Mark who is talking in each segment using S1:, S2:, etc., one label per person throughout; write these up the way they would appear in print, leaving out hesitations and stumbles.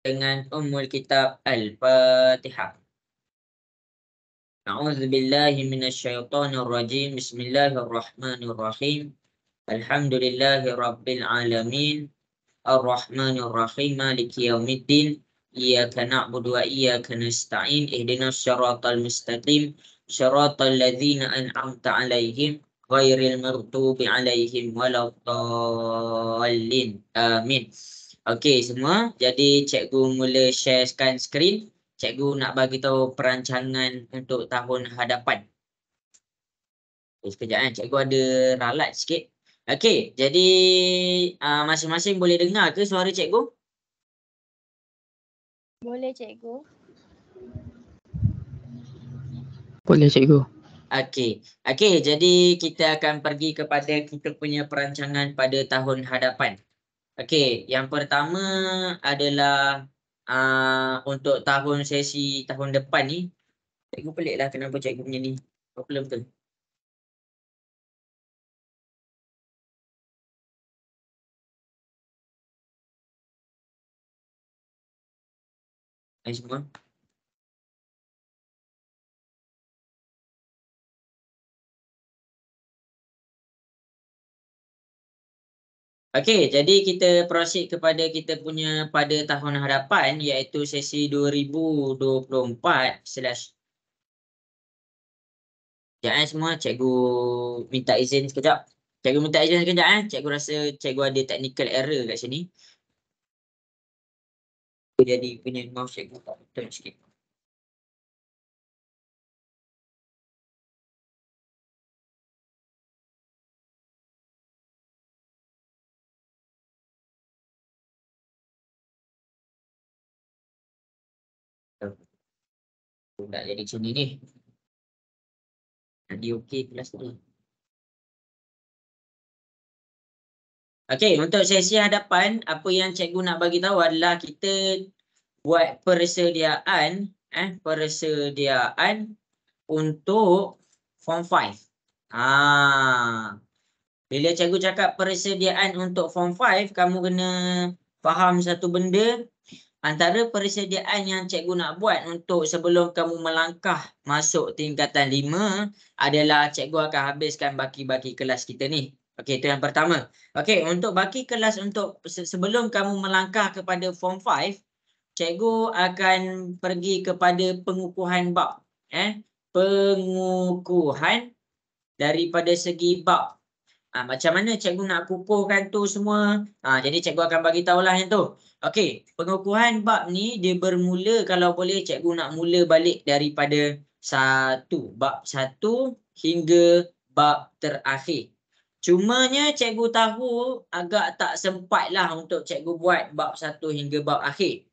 S1: dengan Ummul Kitab Al-Fatihah. A'udzubillahi minasyaitonirrajim. Bismillahirrahmanirrahim. Alhamdulillahi rabbil alamin. Ar-Rahmanir-Rahim. Maliki yaumiddin. Iyyaka na'budu wa iyyaka nasta'in. Ihdinas siratal mustaqim. Siratal ladzina an'amta 'alaihim ghairil maghdubi 'alaihim waladdallin. Amin. Okey semua, jadi cikgu mula sharekan skrin. Cikgu nak bagi tahu perancangan untuk tahun hadapan. Sekejap cikgu ada ralat sikit. Okey, jadi masing-masing boleh dengar ke suara cikgu?
S2: Boleh cikgu.
S3: Boleh cikgu.
S1: Okey, jadi kita akan pergi kepada kita punya perancangan pada tahun hadapan. Okey, yang pertama adalah untuk tahun sesi tahun depan ni. Cikgu peliklah kenapa cikgu punya ni problem betul. Hai semua. Okey, jadi kita proceed kepada kita punya pada tahun hadapan iaitu sesi 2024/ Jangan semua, cikgu minta izin sekejap. Cikgu minta izin sekejap Cikgu rasa cikgu ada technical error kat sini. Jadi punya mouse cikgu tak betul sikit. Tak jadi sini ni. Jadi okey kelas ni. Okey, untuk sesi hadapan apa yang cikgu nak bagi tahu adalah kita buat persediaan untuk form 5. Bila cikgu cakap persediaan untuk form 5, kamu kena faham satu benda. Antara persediaan yang cikgu nak buat untuk sebelum kamu melangkah masuk tingkatan 5 adalah cikgu akan habiskan baki-baki kelas kita ni. Okey, itu yang pertama. Okey, untuk baki kelas untuk sebelum kamu melangkah kepada form 5, cikgu akan pergi kepada pengukuhan bab. Pengukuhan daripada segi bab. Macam mana cikgu nak kukuhkan tu semua? Jadi cikgu akan bagi tahulah yang tu. Okey, pengukuhan bab ni dia bermula, kalau boleh cikgu nak mula balik daripada bab 1 hingga bab terakhir. Cumanya cikgu tahu agak tak sempatlah untuk cikgu buat bab 1 hingga bab akhir.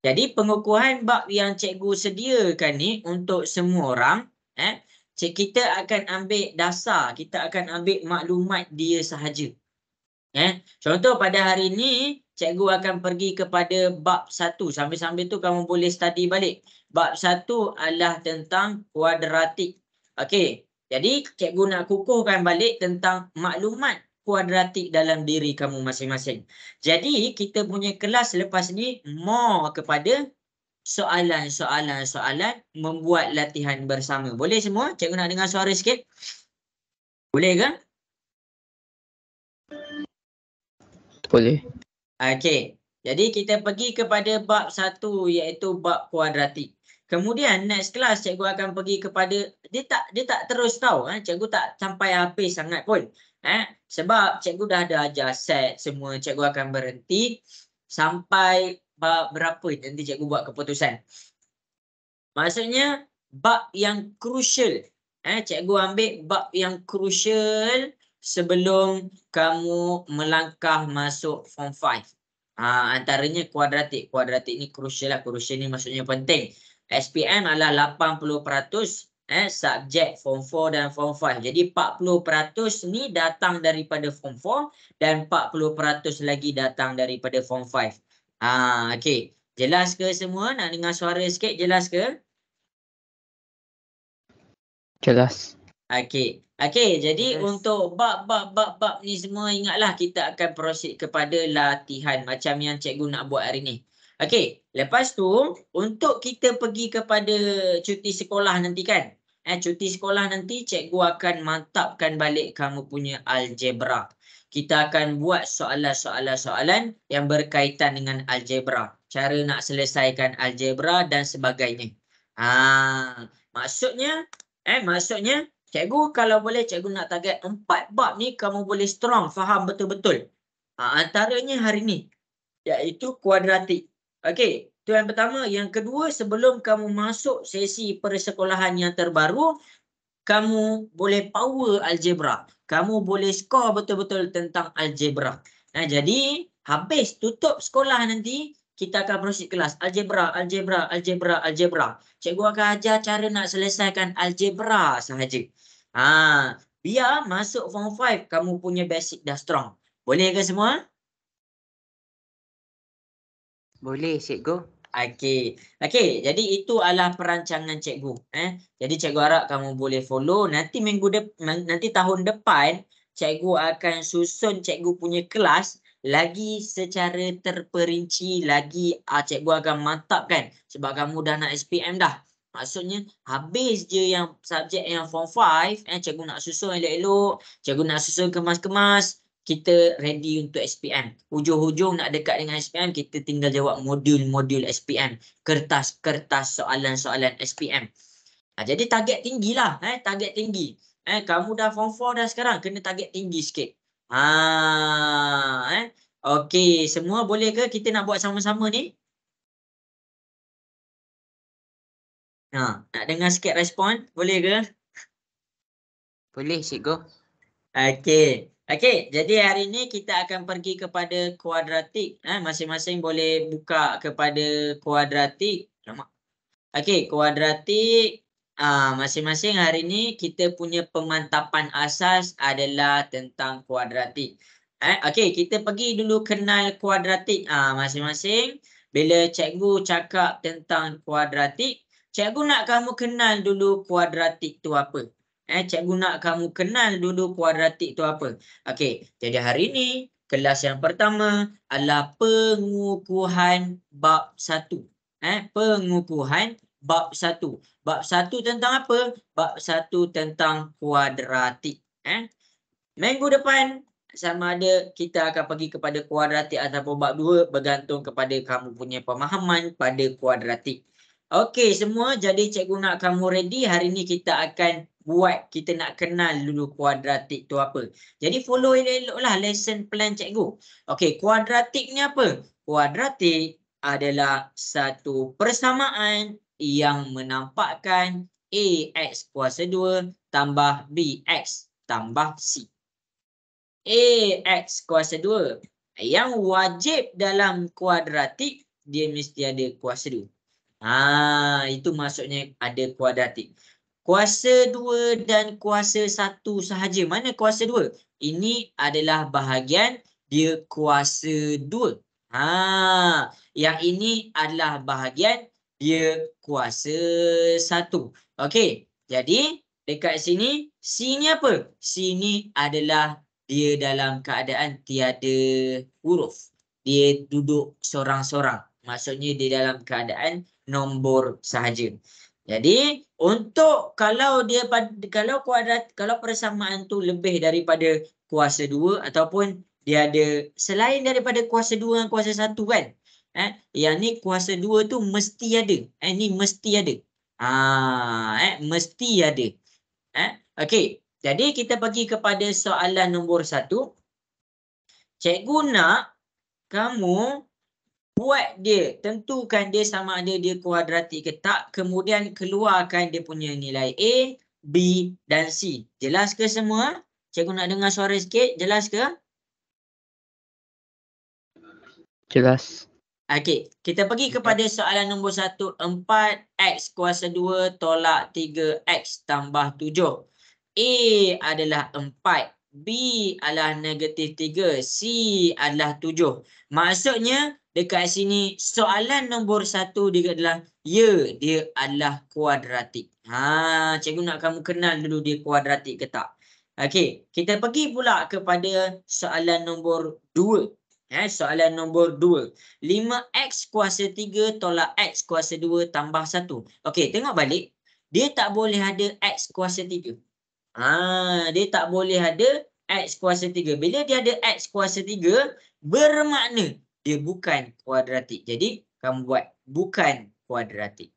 S1: Jadi pengukuhan bab yang cikgu sediakan ni untuk semua orang, kita akan ambil dasar, kita akan ambil maklumat dia sahaja. Contoh pada hari ni cikgu akan pergi kepada bab 1. Sambil-sambil tu kamu boleh study balik. Bab 1 adalah tentang kuadratik. Okey, jadi cikgu nak kukuhkan balik tentang maklumat kuadratik dalam diri kamu masing-masing. Jadi kita punya kelas lepas ni more kepada soalan membuat latihan bersama. Boleh semua? Cikgu nak dengar suara sikit. Boleh ke?
S3: Boleh.
S1: Okey. Jadi kita pergi kepada bab 1 iaitu bab kuadratik. Kemudian next class cikgu akan pergi kepada dia tak terus tahu, cikgu tak sampai habis sangat pun. Sebab cikgu dah ada ajar set semua, cikgu akan berhenti sampai bab berapa nanti cikgu buat keputusan. Maksudnya bab yang crucial. Cikgu ambil bab yang crucial sebelum kamu melangkah masuk form 5. Antaranya kuadratik. Kuadratik ni crucial lah. Crucial ni maksudnya penting. SPM adalah 80% subjek form 4 dan form 5. Jadi 40% ni datang daripada form 4 dan 40% lagi datang daripada form 5. Okey. Jelas ke semua? Nak dengar suara sikit, jelas ke?
S3: Jelas.
S1: Okey, jadi untuk bab ni semua ingatlah kita akan proceed kepada latihan macam yang cikgu nak buat hari ni. Okey, lepas tu untuk kita pergi kepada cuti sekolah nanti kan. Cuti sekolah nanti cikgu akan mantapkan balik kamu punya algebra. Kita akan buat soalan-soalan yang berkaitan dengan algebra. Cara nak selesaikan algebra dan sebagainya. Maksudnya cikgu kalau boleh cikgu nak target 4 bab ni kamu boleh strong, faham betul-betul. Antaranya hari ni iaitu kuadratik. Okey, tu yang pertama. Yang kedua, sebelum kamu masuk sesi persekolahan yang terbaru, kamu boleh power algebra. Kamu boleh skor betul-betul tentang algebra. Jadi, habis tutup sekolah nanti, kita akan proceed kelas. Algebra. Cikgu akan ajar cara nak selesaikan algebra sahaja. Biar masuk form 5, kamu punya basic dah strong. Boleh ke semua?
S2: Boleh, cikgu.
S1: Okey, jadi itu adalah perancangan cikgu. Jadi cikgu harap kamu boleh follow. Nanti nanti tahun depan cikgu akan susun cikgu punya kelas lagi secara terperinci lagi. Cikgu akan mantapkan sebab kamu dah nak SPM dah. Maksudnya habis je yang subjek yang form 5, cikgu nak susun elok-elok, cikgu nak susun kemas-kemas. Kita ready untuk SPM. Hujung-hujung nak dekat dengan SPM, kita tinggal jawab modul-modul SPM. Kertas-kertas soalan-soalan SPM. Jadi target tinggi lah. Target tinggi. Kamu dah form 4 dah sekarang, kena target tinggi sikit. Okey, semua boleh ke kita nak buat sama-sama ni? Nak dengar sikit respon? Boleh ke?
S2: Boleh, cikgu.
S1: Okey, jadi hari ni kita akan pergi kepada kuadratik. Masing-masing boleh buka kepada kuadratik. Okey, kuadratik. Masing-masing hari ni kita punya pemantapan asas adalah tentang kuadratik. Okey, kita pergi dulu kenal kuadratik. Masing-masing bila cikgu cakap tentang kuadratik, cikgu nak kamu kenal dulu kuadratik tu apa. Cikgu nak kamu kenal dulu kuadratik tu apa. Okey, jadi hari ni kelas yang pertama adalah pengukuhan bab 1. Pengukuhan bab 1. Bab 1 tentang apa? Bab 1 tentang kuadratik. Minggu depan sama ada kita akan pergi kepada kuadratik ataupun bab 2 bergantung kepada kamu punya pemahaman pada kuadratik. Okey semua, jadi cikgu nak kamu ready. Hari ni kita akan kita nak kenal dulu kuadratik tu apa. Jadi follow elok-elok lah lesson plan cikgu. Okey, kuadratik ni apa? Kuadratik adalah satu persamaan yang menampakkan AX kuasa 2 tambah BX tambah C. AX kuasa 2. Yang wajib dalam kuadratik, dia mesti ada kuasa 2. Itu maksudnya ada kuadratik. Kuasa 2 dan kuasa 1 sahaja. Mana kuasa 2? Ini adalah bahagian dia kuasa 2. Yang ini adalah bahagian dia kuasa 1. Okey, jadi dekat sini C ni apa? C ni adalah dia dalam keadaan tiada huruf. Dia duduk sorang-sorang. Maksudnya dia dalam keadaan nombor sahaja. Jadi untuk kalau persamaan tu lebih daripada kuasa 2 ataupun dia ada selain daripada kuasa 2 dan kuasa 1 kan. Yang ni kuasa 2 tu mesti ada. Ni mesti ada. Mesti ada. Okey. Jadi kita pergi kepada soalan nombor 1. Cikgu nak kamu buat dia, tentukan dia sama ada dia kuadratik ke tak, kemudian keluarkan dia punya nilai A, B dan C. Jelas ke semua? Cikgu nak dengar suara sikit, jelas ke?
S3: Jelas.
S1: Okey, kita pergi kepada soalan nombor 1. 4x kuasa 2 tolak 3x tambah 7. A adalah 4. B adalah negatif 3. C adalah 7. Maksudnya dekat sini soalan nombor 1 dia adalah dia adalah kuadratik. Cikgu nak kamu kenal dulu dia kuadratik ke tak. Okey, kita pergi pula kepada soalan nombor 2. Soalan nombor 2. 5x kuasa 3 tolak x kuasa 2 tambah 1. Okey, tengok balik. Dia tak boleh ada x kuasa 3. Dia tak boleh ada x kuasa 3. Bila dia ada x kuasa 3, bermakna dia bukan kuadratik. Jadi, kamu buat bukan kuadratik.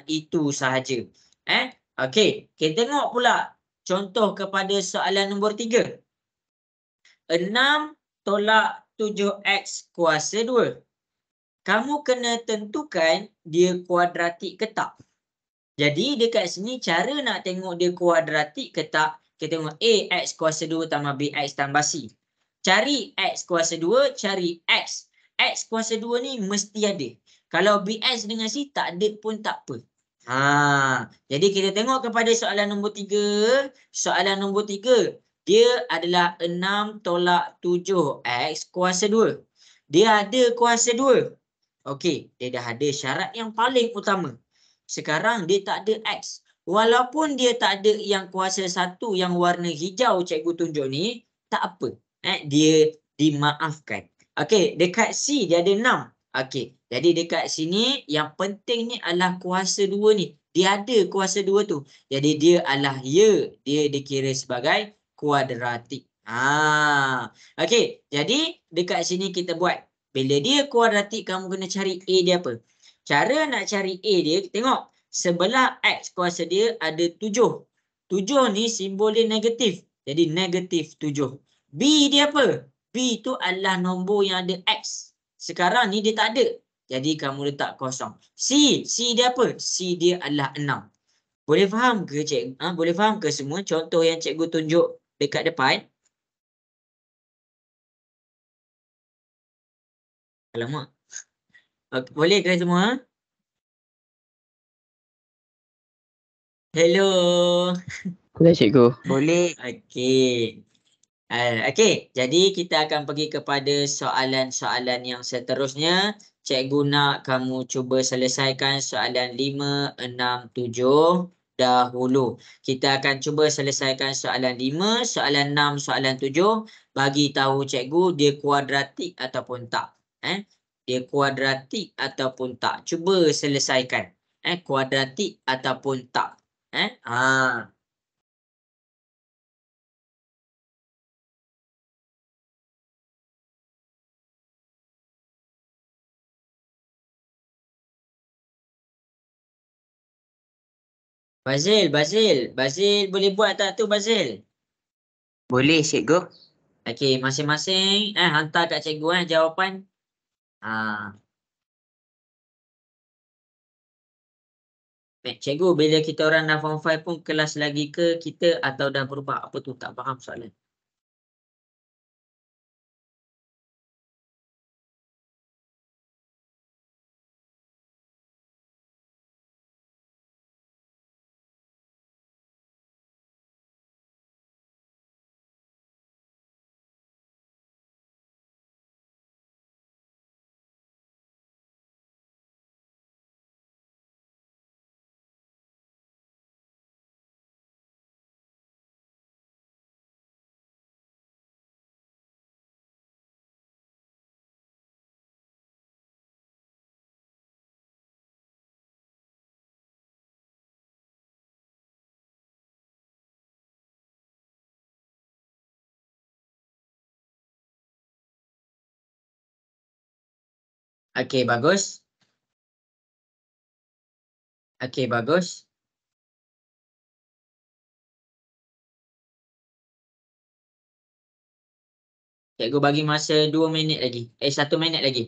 S1: Itu sahaja. Okey, kita tengok pula contoh kepada soalan nombor 3. 6 tolak 7x kuasa 2. Kamu kena tentukan dia kuadratik ke tak. Jadi dekat sini cara nak tengok dia kuadratik ke tak, kita tengok A x kuasa 2 tambah B x tambah C. Cari x kuasa 2, cari x. X kuasa 2 ni mesti ada. Kalau BX dengan C tak ada pun tak apa. Jadi kita tengok kepada soalan nombor 3. Soalan nombor 3. Dia adalah 6 tolak 7x kuasa 2. Dia ada kuasa 2. Okey, dia dah ada syarat yang paling utama. Sekarang dia tak ada X. Walaupun dia tak ada yang kuasa 1 yang warna hijau cikgu tunjuk ni, tak apa. Dia dimaafkan. Okey, dekat C dia ada 6. Okey, jadi dekat sini yang penting ni adalah kuasa 2 ni. Dia ada kuasa 2 tu. Jadi dia adalah dia dikira sebagai kuadratik. Okey, jadi dekat sini kita buat. Bila dia kuadratik, kamu kena cari A dia apa? Cara nak cari A dia, tengok. Sebelah X kuasa dia ada 7. 7 ni simbol dia negatif. Jadi negatif 7. B dia apa? B tu adalah nombor yang ada X. Sekarang ni dia tak ada. Jadi kamu letak kosong. C dia apa? C dia adalah 6. Boleh faham ke cikgu? Boleh faham ke semua contoh yang cikgu tunjuk dekat depan? Alamak. Okay, boleh ke semua? Hello.
S3: Boleh cikgu.
S2: Boleh.
S1: Okey. Okey, jadi kita akan pergi kepada soalan-soalan yang seterusnya. Cikgu nak kamu cuba selesaikan soalan 5, 6, 7 dahulu. Kita akan cuba selesaikan soalan 5, soalan 6, soalan 7. Bagi tahu cikgu dia kuadratik ataupun tak. Dia kuadratik ataupun tak. Cuba selesaikan. Kuadratik ataupun tak. Bazil boleh buat tak tu Bazil?
S2: Boleh cikgu.
S1: Okey, masing-masing hantar kat cikgu jawapan. Cikgu, bila kita orang dah form 5 pun kelas lagi ke kita atau dah berubah? Apa tu, tak faham soalan. Okey, bagus. Okey, bagus. Cikgu bagi masa 2 minit lagi. 1 minit lagi.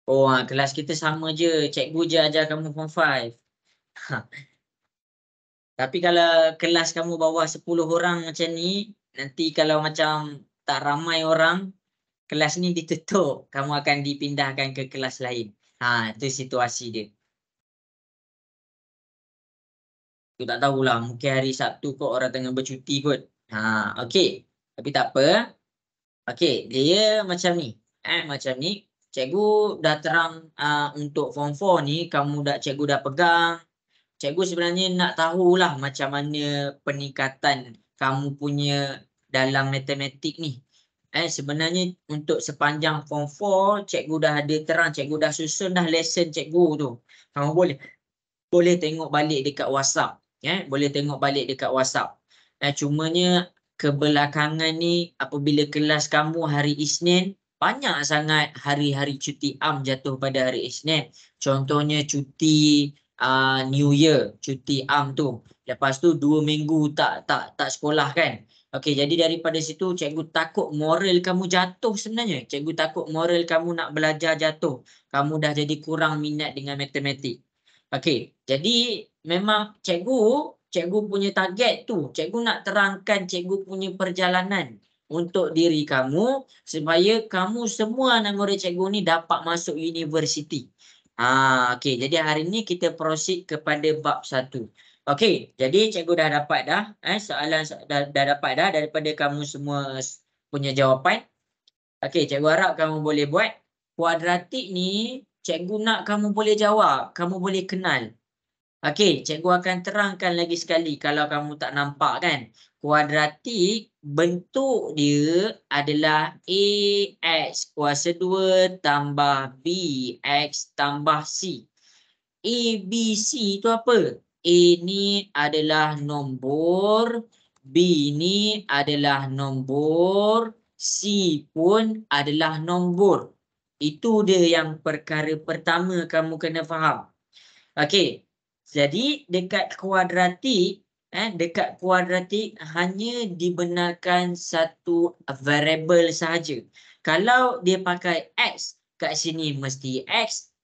S1: Oh, kelas kita sama je. Cikgu je ajar kamu form 5. Tapi kalau kelas kamu bawah 10 orang macam ni, nanti kalau macam tak ramai orang, kelas ni ditutup. Kamu akan dipindahkan ke kelas lain. Itu situasi dia. Aku tak tahulah. Mungkin hari Sabtu kot orang tengah bercuti kot. Okey. Tapi tak apa. Okey. Dia macam ni. Macam ni. cikgu dah terang untuk form 4 ni, cikgu dah pegang. Cikgu sebenarnya nak tahulah macam mana peningkatan kamu punya dalam matematik ni. Sebenarnya untuk sepanjang form 4, cikgu dah ada terang, cikgu dah susun dah lesson cikgu tu. Kamu boleh tengok balik dekat WhatsApp. Boleh tengok balik dekat WhatsApp. Cumanya kebelakangan ni apabila kelas kamu hari Isnin, banyak sangat hari-hari cuti am jatuh pada hari Isnin. Contohnya cuti New Year, cuti am tu. Lepas tu 2 minggu tak sekolah kan. Okey, jadi daripada situ cikgu takut moral kamu jatuh sebenarnya. Cikgu takut moral kamu nak belajar jatuh. Kamu dah jadi kurang minat dengan matematik. Okey, jadi memang cikgu punya target tu. Cikgu nak terangkan cikgu punya perjalanan untuk diri kamu supaya kamu semua anak murid cikgu ni dapat masuk universiti. Okey, jadi hari ni kita proceed kepada bab 1. Okey, jadi cikgu dah dapat dah soalan dah dapat dah daripada kamu semua punya jawapan. Okey, cikgu harap kamu boleh buat. Kuadratik ni cikgu nak kamu boleh jawab, kamu boleh kenal. Okey, cikgu akan terangkan lagi sekali kalau kamu tak nampak kan. Kuadratik bentuk dia adalah AX kuasa 2 tambah BX tambah C. A, B, C tu apa? A ni adalah nombor, B ni adalah nombor, C pun adalah nombor. Itu dia yang perkara pertama kamu kena faham. Okey. Jadi dekat kuadratik hanya dibenarkan satu variable sahaja. Kalau dia pakai X kat sini mesti X.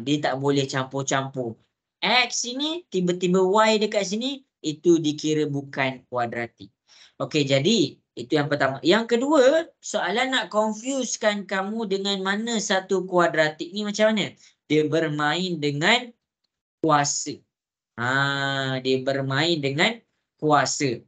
S1: Dia tak boleh campur-campur. X ini tiba-tiba Y dekat sini, itu dikira bukan kuadratik. Okey, jadi itu yang pertama. Yang kedua, soalan nak confusekan kamu dengan mana satu kuadratik ni macam mana? Dia bermain dengan kuasa. Dia bermain dengan kuasa.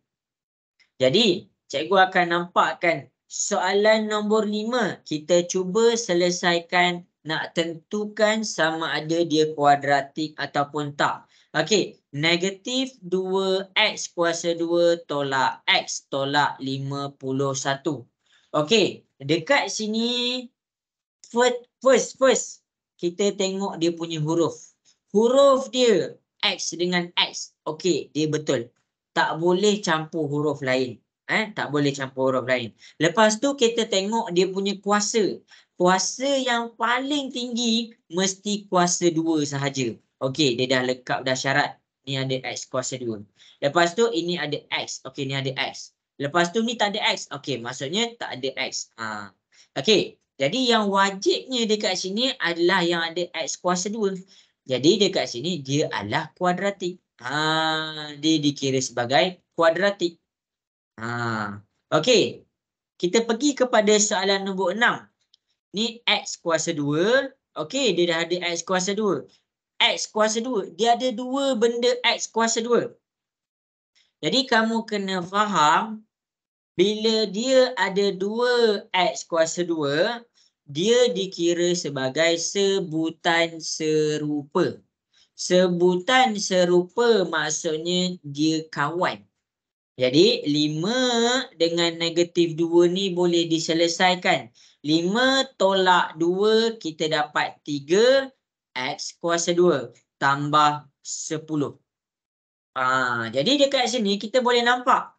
S1: Jadi, cikgu akan nampakkan soalan nombor 5. Kita cuba selesaikan nak tentukan sama ada dia kuadratik ataupun tak. Okey, negatif 2x kuasa 2 tolak x tolak 51. Okey, dekat sini first kita tengok dia punya huruf. Huruf dia X dengan X. Okey, dia betul. Tak boleh campur huruf lain. Tak boleh campur huruf lain. Lepas tu kita tengok dia punya kuasa. Kuasa yang paling tinggi mesti kuasa 2 sahaja. Okey, dia dah lengkap dah syarat. Ni ada X kuasa 2. Lepas tu ini ada X. Okey, ni ada X. Lepas tu ni tak ada X. Okey, maksudnya tak ada X. Okey, jadi yang wajibnya dekat sini adalah yang ada X kuasa 2. Jadi dekat sini dia adalah kuadratik. Dia dikira sebagai kuadratik. Okey. Kita pergi kepada soalan nombor 6. Ni X kuasa 2. Okey, dia dah ada X kuasa 2. X kuasa 2. Dia ada dua benda X kuasa 2. Jadi kamu kena faham, bila dia ada 2 X kuasa 2, dia dikira sebagai sebutan serupa. Sebutan serupa maksudnya dia kawan. Jadi 5 dengan negatif 2 ni boleh diselesaikan. 5 tolak 2 kita dapat 3 X kuasa 2 tambah 10. Jadi dekat sini kita boleh nampak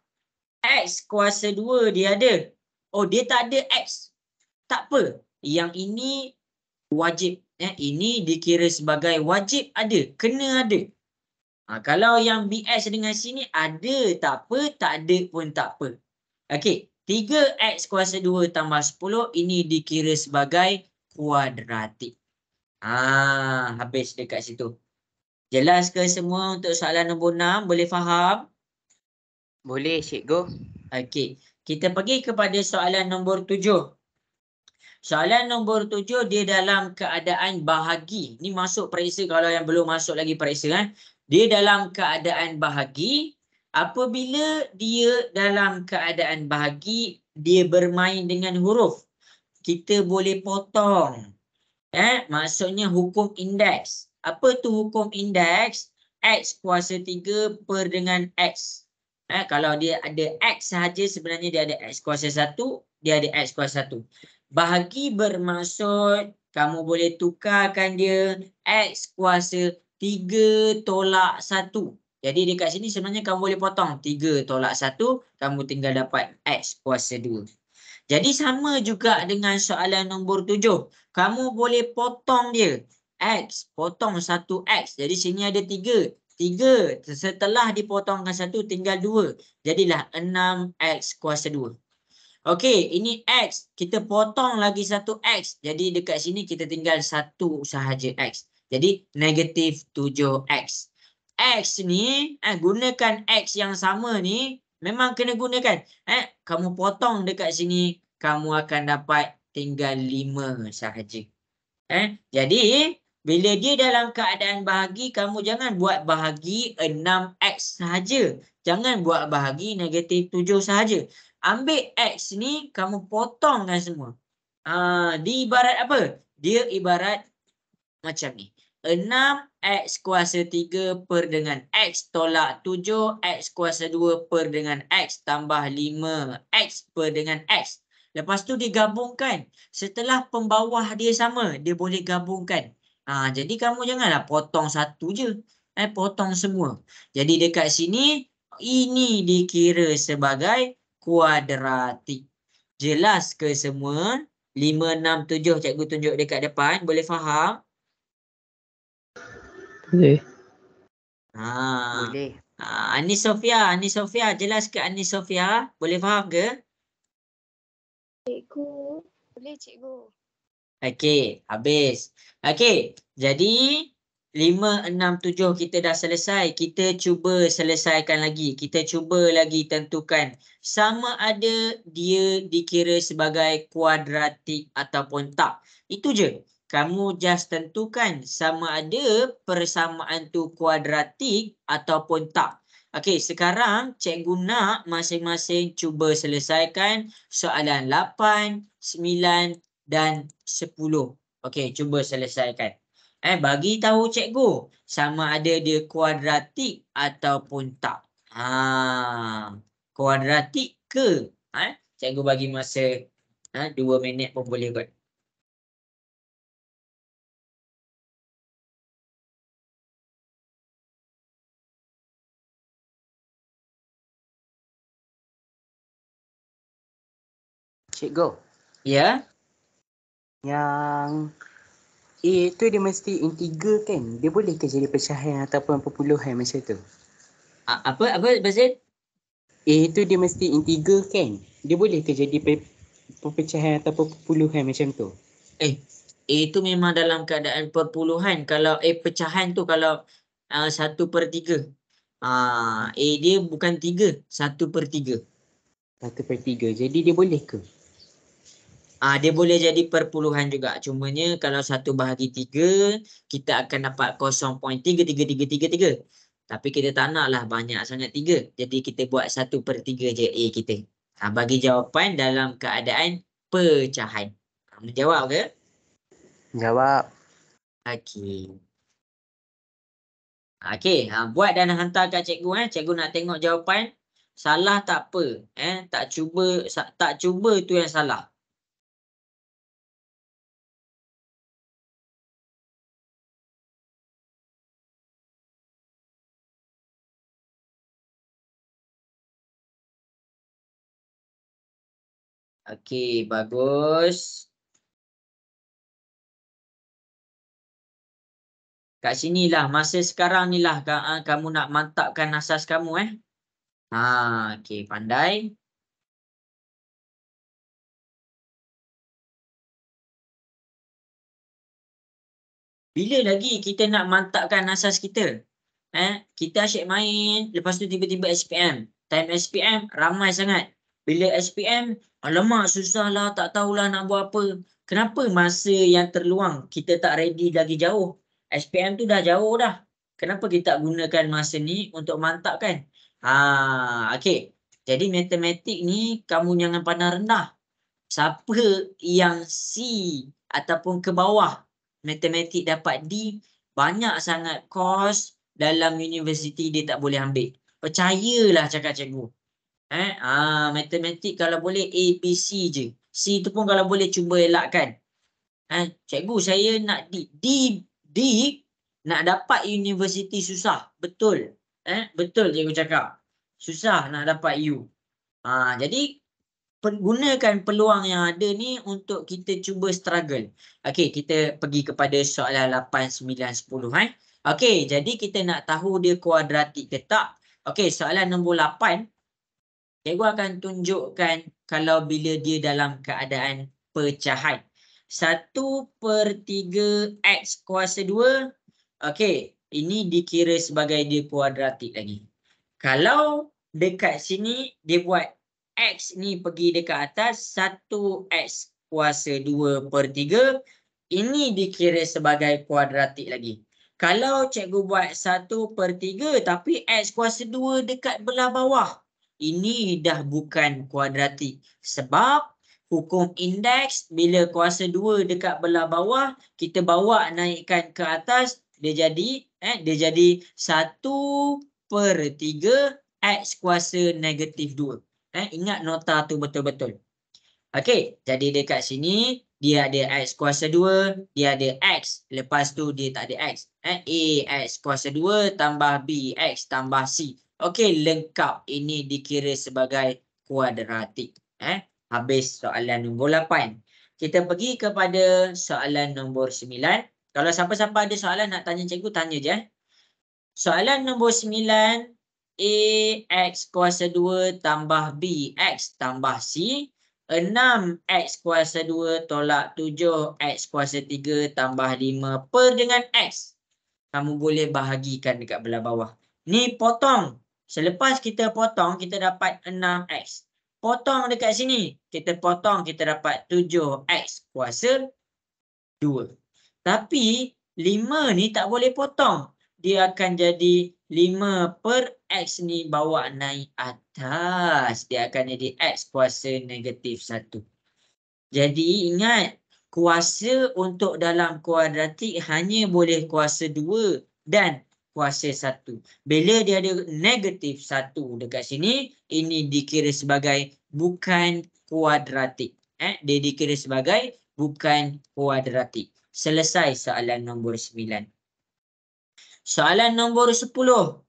S1: X kuasa 2 dia ada. Oh, dia tak ada X. Tak apa. Yang ini wajib. Ini dikira sebagai wajib ada. Kena ada. Kalau yang BS dengan sini ada tak apa. Tak ada pun tak apa. Okey. 3X kuasa 2 tambah 10. Ini dikira sebagai kuadratik. Habis dekat situ. Jelas ke semua untuk soalan nombor 6? Boleh faham?
S2: Boleh, cikgu.
S1: Okey, kita pergi kepada soalan nombor 7. Soalan nombor 7 dia dalam keadaan bahagi. Ni masuk periksa kalau yang belum masuk lagi periksa. Dia dalam keadaan bahagi. Apabila dia dalam keadaan bahagi, dia bermain dengan huruf. Kita boleh potong. Maksudnya hukum indeks. Apa tu hukum indeks? X kuasa 3 per dengan X. Kalau dia ada X sahaja, sebenarnya dia ada X kuasa 1, dia ada X kuasa 1. Bahagi bermaksud kamu boleh tukarkan dia X kuasa 3 tolak 1. Jadi dekat sini sebenarnya kamu boleh potong 3 tolak 1, kamu tinggal dapat X kuasa 2. Jadi sama juga dengan soalan nombor 7. Kamu boleh potong dia. X, potong 1X. Jadi sini ada 3. 3 setelah dipotongkan 1 tinggal 2. Jadilah 6X kuasa 2. Okey, ini X. Kita potong lagi 1X. Jadi dekat sini kita tinggal 1 sahaja X. Jadi negatif 7X. X ni, gunakan X yang sama ni. Memang kena gunakan. Kamu potong dekat sini. Kamu akan dapat tinggal 5 sahaja. Jadi, bila dia dalam keadaan bahagi, kamu jangan buat bahagi 6X sahaja. Jangan buat bahagi negatif 7 sahaja. Ambil X ni, kamu potongkan semua. Dia ibarat apa? Dia ibarat macam ni. 6X kuasa 3 per dengan X tolak 7, X kuasa 2 per dengan X tambah 5X per dengan X. Lepas tu digabungkan. Setelah pembawah dia sama, dia boleh gabungkan. Jadi kamu janganlah potong satu je. Potong semua. Jadi dekat sini, ini dikira sebagai kuadratik. Jelas ke semua? 5, 6, 7 cikgu tunjuk dekat depan. Boleh faham?
S3: Boleh.
S2: Boleh.
S1: Ani Sofia, jelas ke Ani Sofia? Boleh faham ke?
S4: Cikgu, boleh cikgu.
S1: Okey, habis. Okey, jadi 5, 6, 7 kita dah selesai. Kita cuba selesaikan lagi. Kita cuba lagi tentukan sama ada dia dikira sebagai kuadratik ataupun tak. Itu je. Kamu just tentukan sama ada persamaan tu kuadratik ataupun tak. Okey, sekarang cikgu nak masing-masing cuba selesaikan soalan 8, 9 dan 10. Okey, cuba selesaikan. Bagi tahu cikgu sama ada dia kuadratik ataupun tak. Kuadratik ke? Cikgu bagi masa 2 minit pun boleh buat.
S2: Cikgu,
S1: Ya?
S2: yang A tu dia mesti integer kan? Dia boleh ke jadi pecahan ataupun perpuluhan macam tu?
S1: Apa Bazil?
S2: A tu dia mesti integer kan? Dia boleh ke jadi pecahan ataupun perpuluhan macam tu?
S1: A tu memang dalam keadaan perpuluhan. Kalau pecahan tu kalau 1/3. A dia bukan 3, 1/3.
S2: 1/3. Jadi dia boleh ke?
S1: Dia boleh jadi perpuluhan juga. Cumanya kalau 1/3, kita akan dapat 0.33333. Tapi kita tak naklah banyak sangat 3. Jadi kita buat 1/3 je A kita. Bagi jawapan dalam keadaan pecahan. Menjawab ke?
S2: Jawab.
S1: Okey. Okey, buat dan hantar kat cikgu. Cikgu nak tengok jawapan. Salah tak apa. Tak cuba tu yang salah. Okey, bagus. Kat sinilah, masa sekarang ni lah kamu nak mantapkan asas kamu. Okey, pandai. Bila lagi kita nak mantapkan asas kita? Kita asyik main, lepas tu tiba-tiba SPM. Time SPM, ramai sangat. Bila SPM, alamak susahlah, tak tahulah nak buat apa. Kenapa masa yang terluang kita tak ready lagi jauh? SPM tu dah jauh dah. Kenapa kita tak gunakan masa ni untuk mantapkan? Okey. Jadi matematik ni kamu jangan pandang rendah. Siapa yang C ataupun ke bawah matematik dapat D, banyak sangat course dalam universiti dia tak boleh ambil. Percayalah cakap cikgu. Matematik kalau boleh A, B, C je. C tu pun kalau boleh cuba elakkan. Cikgu saya nak D nak dapat universiti susah. Betul. Betul cikgu cakap. Susah nak dapat U. Jadi gunakan peluang yang ada ni untuk kita cuba struggle. Okey, kita pergi kepada soalan 8, 9, 10. Okey, jadi kita nak tahu dia kuadratik ke tak. Okey, soalan nombor 8. Cikgu akan tunjukkan kalau bila dia dalam keadaan pecahan. 1/3 X kuasa 2. Okey, ini dikira sebagai dia kuadratik lagi. Kalau dekat sini dia buat X ni pergi dekat atas 1X kuasa 2/3. Ini dikira sebagai kuadratik lagi. Kalau cikgu buat 1/3 tapi X kuasa 2 dekat belah bawah. Ini dah bukan kuadratik. Sebab hukum indeks bila kuasa 2 dekat belah bawah, kita bawa naikkan ke atas, dia jadi 1/3 X kuasa -2. Ingat nota tu betul-betul. Okey, jadi dekat sini dia ada X kuasa 2, dia ada X. Lepas tu dia tak ada X. A X kuasa 2 tambah B X tambah C. Okey, lengkap. Ini dikira sebagai kuadratik. Habis soalan nombor 8. Kita pergi kepada soalan nombor 9. Kalau siapa-siapa ada soalan nak tanya cikgu, tanya je. Soalan nombor 9. A X kuasa 2 tambah B X tambah C. 6X kuasa 2 tolak 7X kuasa 3 tambah 5 per dengan X. Kamu boleh bahagikan dekat belah bawah. Ni potong. Selepas kita potong, kita dapat 6X. Potong dekat sini. Kita potong, kita dapat 7X kuasa 2. Tapi 5 ni tak boleh potong. Dia akan jadi 5 per X ni bawa naik atas. Dia akan jadi X kuasa -1. Jadi ingat, kuasa untuk dalam kuadratik hanya boleh kuasa 2 dan kuasa 1. Bila dia ada -1 dekat sini, ini dikira sebagai bukan kuadratik. Dia dikira sebagai bukan kuadratik. Selesai soalan nombor 9. Soalan nombor 10.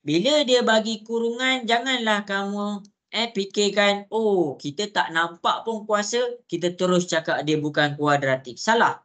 S1: Bila dia bagi kurungan, janganlah kamu fikirkan, oh kita tak nampak pun kuasa, kita terus cakap dia bukan kuadratik. Salah.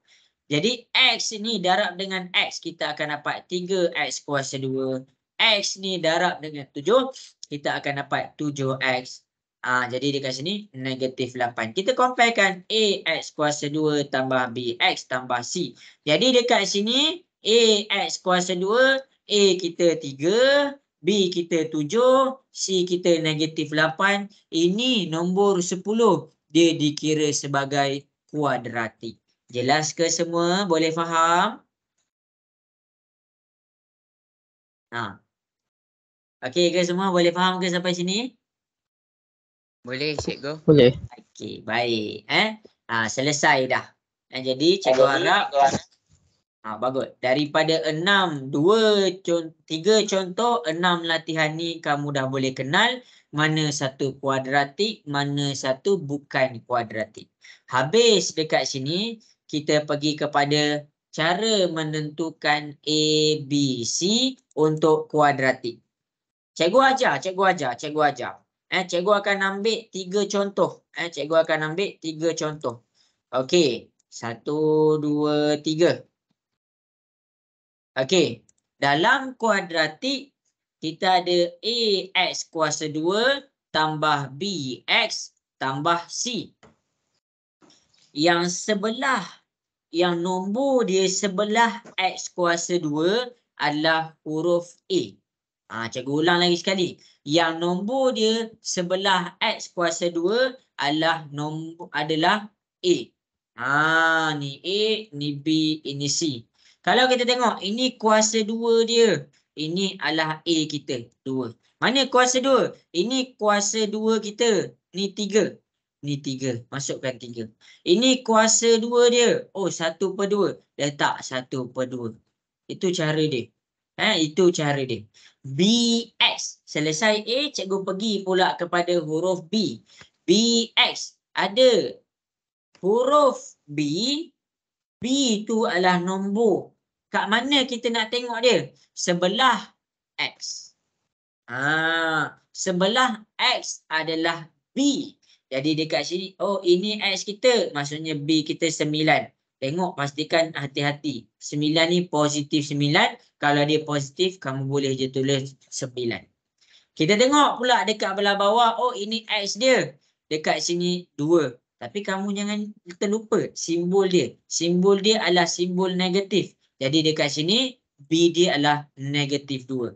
S1: Jadi X ni darab dengan X, kita akan dapat 3X kuasa 2. X ni darab dengan 7, kita akan dapat 7X. Jadi dekat sini -8. Kita comparekan AX kuasa 2 tambah BX tambah C. Jadi dekat sini AX kuasa 2, A kita 3, B kita 7, C kita -8. Ini nombor 10. Dia dikira sebagai kuadratik. Jelas ke semua? Boleh faham? Okey ke semua? Boleh faham ke sampai sini?
S2: Boleh cikgu.
S3: Boleh.
S1: Okey, baik. Selesai dah. Jadi cikgu harap bagus. Daripada 3 contoh, 6 latihan ni kamu dah boleh kenal mana satu kuadratik, mana satu bukan kuadratik. Habis dekat sini, kita pergi kepada cara menentukan A, B, C untuk kuadratik. Cikgu ajar. Cikgu akan ambil 3 contoh. Okey. 1, 2, 3. Okey. Dalam kuadratik, kita ada AX kuasa 2 tambah BX tambah C. Yang nombor dia sebelah X kuasa 2 adalah huruf A. Cikgu ulang lagi sekali. Yang nombor dia sebelah X kuasa 2 adalah A. Ni A, ni B, ini C. Kalau kita tengok, ini kuasa 2 dia. Ini adalah A kita, 2. Mana kuasa 2? Ini kuasa 2 kita. Ni 3. Ni 3. Masukkan 3. Ini kuasa 2 dia. Oh, 1/2. Letak 1/2. Itu cara dia. Itu cara dia. BX. Selesai A, cikgu pergi pula kepada huruf B. BX. Ada huruf B. B tu adalah nombor. Kat mana kita nak tengok dia? Sebelah X. Sebelah X adalah B. Jadi dekat sini, oh ini X kita, maksudnya B kita 9. Tengok, pastikan hati-hati. 9 ni positif 9. Kalau dia positif, kamu boleh je tulis 9. Kita tengok pula dekat belah bawah, oh ini X dia. Dekat sini 2. Tapi kamu jangan terlupa simbol dia. Simbol dia adalah simbol negatif. Jadi dekat sini, B dia adalah negatif 2.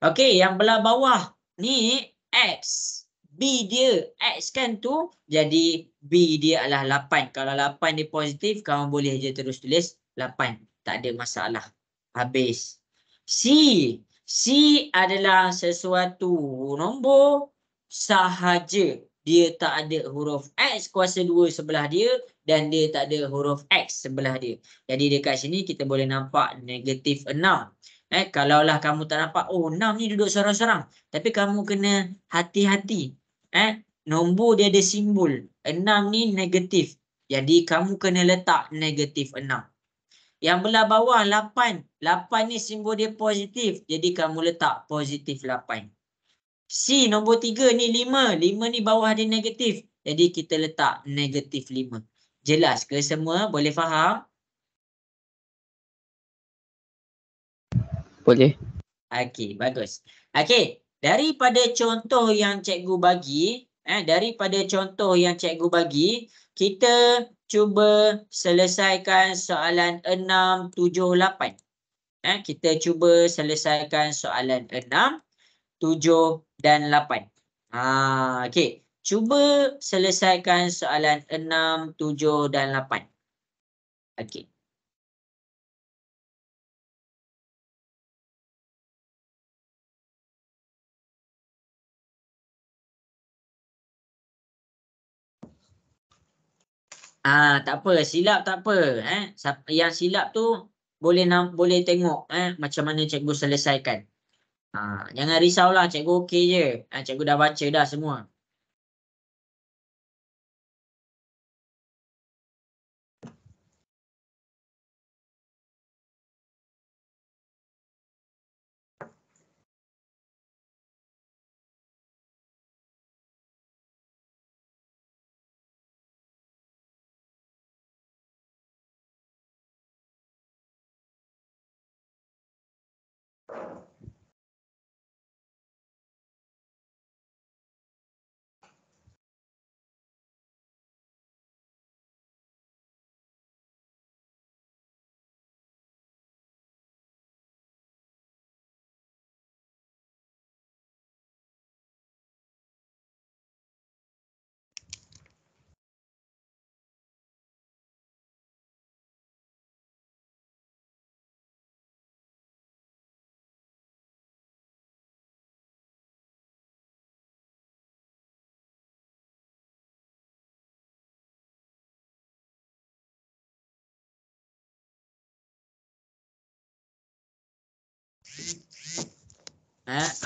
S1: Okey, yang belah bawah ni X. B dia X kan tu. Jadi B dia adalah 8. Kalau 8 dia positif, kamu boleh je terus tulis 8. Tak ada masalah. Habis. C. C adalah sesuatu nombor sahaja. Dia tak ada huruf X kuasa 2 sebelah dia dan dia tak ada huruf X sebelah dia. Jadi dekat sini kita boleh nampak negatif 6. Kalaulah kamu tak nampak, oh 6 ni duduk sorang-sorang. Tapi kamu kena hati-hati. Nombor dia ada simbol. 6 ni negatif. Jadi kamu kena letak negatif 6. Yang belah bawah 8. 8 ni simbol dia positif. Jadi kamu letak positif 8. C nombor 3 ni 5. 5 ni bawah dia negatif. Jadi kita letak negatif 5. Jelas ke semua? Boleh faham?
S3: Boleh.
S1: Okey, bagus. Okey, daripada contoh yang cikgu bagi, kita cuba selesaikan soalan 6, 7, 8. Kita cuba selesaikan soalan 6, 7 dan 8. Okey, cuba selesaikan soalan 6, 7 dan 8. Okey. Tak apa, silap tak apa. Yang silap tu boleh tengok macam mana cikgu selesaikan. Jangan risaulah, cikgu okey je. Cikgu dah baca dah semua.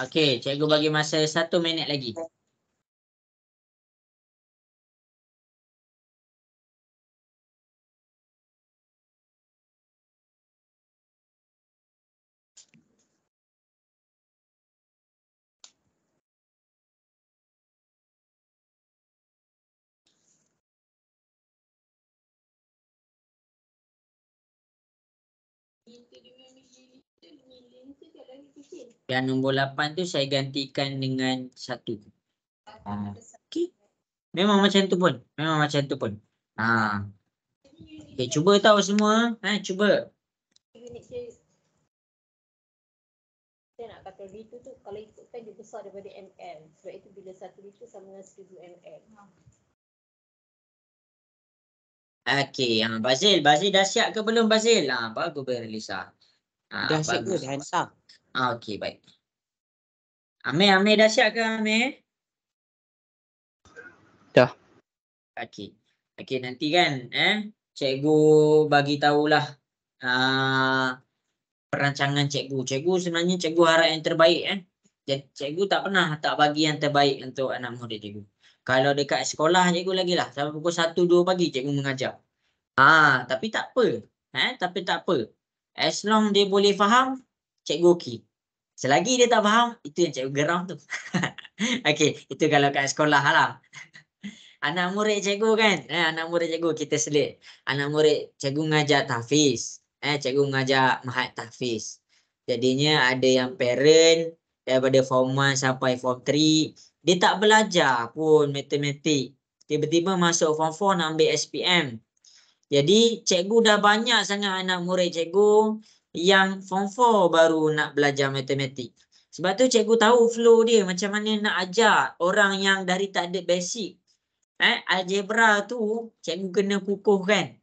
S1: Okey, cikgu bagi masa 1 minit lagi. Yang nombor 8 tu saya gantikan dengan 1. Okey. Memang macam tu pun. Okey, cuba tahu semua. Cuba.
S5: Saya nak kata liter tu kalau ikutkan dia besar daripada ml. Sebab itu bila 1 liter sama dengan 1000 ml.
S1: Okey, Bazil dah siap ke belum Bazil? Bagus Berlisa.
S2: Dah siap ke?
S1: Bagus.
S2: Dah hantar.
S1: Okey, baik. Amir dah siap ke Amir?
S3: Dah.
S1: Okey. Okey, nanti kan cikgu bagi tahulah perancangan cikgu. Cikgu sebenarnya cikgu harap yang terbaik Cikgu tak pernah tak bagi yang terbaik untuk anak murid cikgu. Kalau dekat sekolah cikgu lagilah sampai pukul 1 2 pagi cikgu mengajar. Tapi tak apa. Tapi tak apa. As long dia boleh faham, cikgu okey. Selagi dia tak faham, itu yang cikgu geram tu. Okey, itu kalau kat sekolah lah. Anak murid cikgu kan, anak murid cikgu kita selit. Anak murid cikgu ngajar tahfiz. Cikgu ngajar mahat tahfiz. Jadinya ada yang parent daripada form 1 sampai form 3, dia tak belajar pun matematik. Tiba-tiba masuk form 4 nak ambil SPM. Jadi cikgu dah banyak sangat anak murid cikgu yang form 4 baru nak belajar matematik. Sebab tu cikgu tahu flow dia macam mana nak ajar orang yang dari tak ada basic. Algebra tu cikgu kena kukuhkan.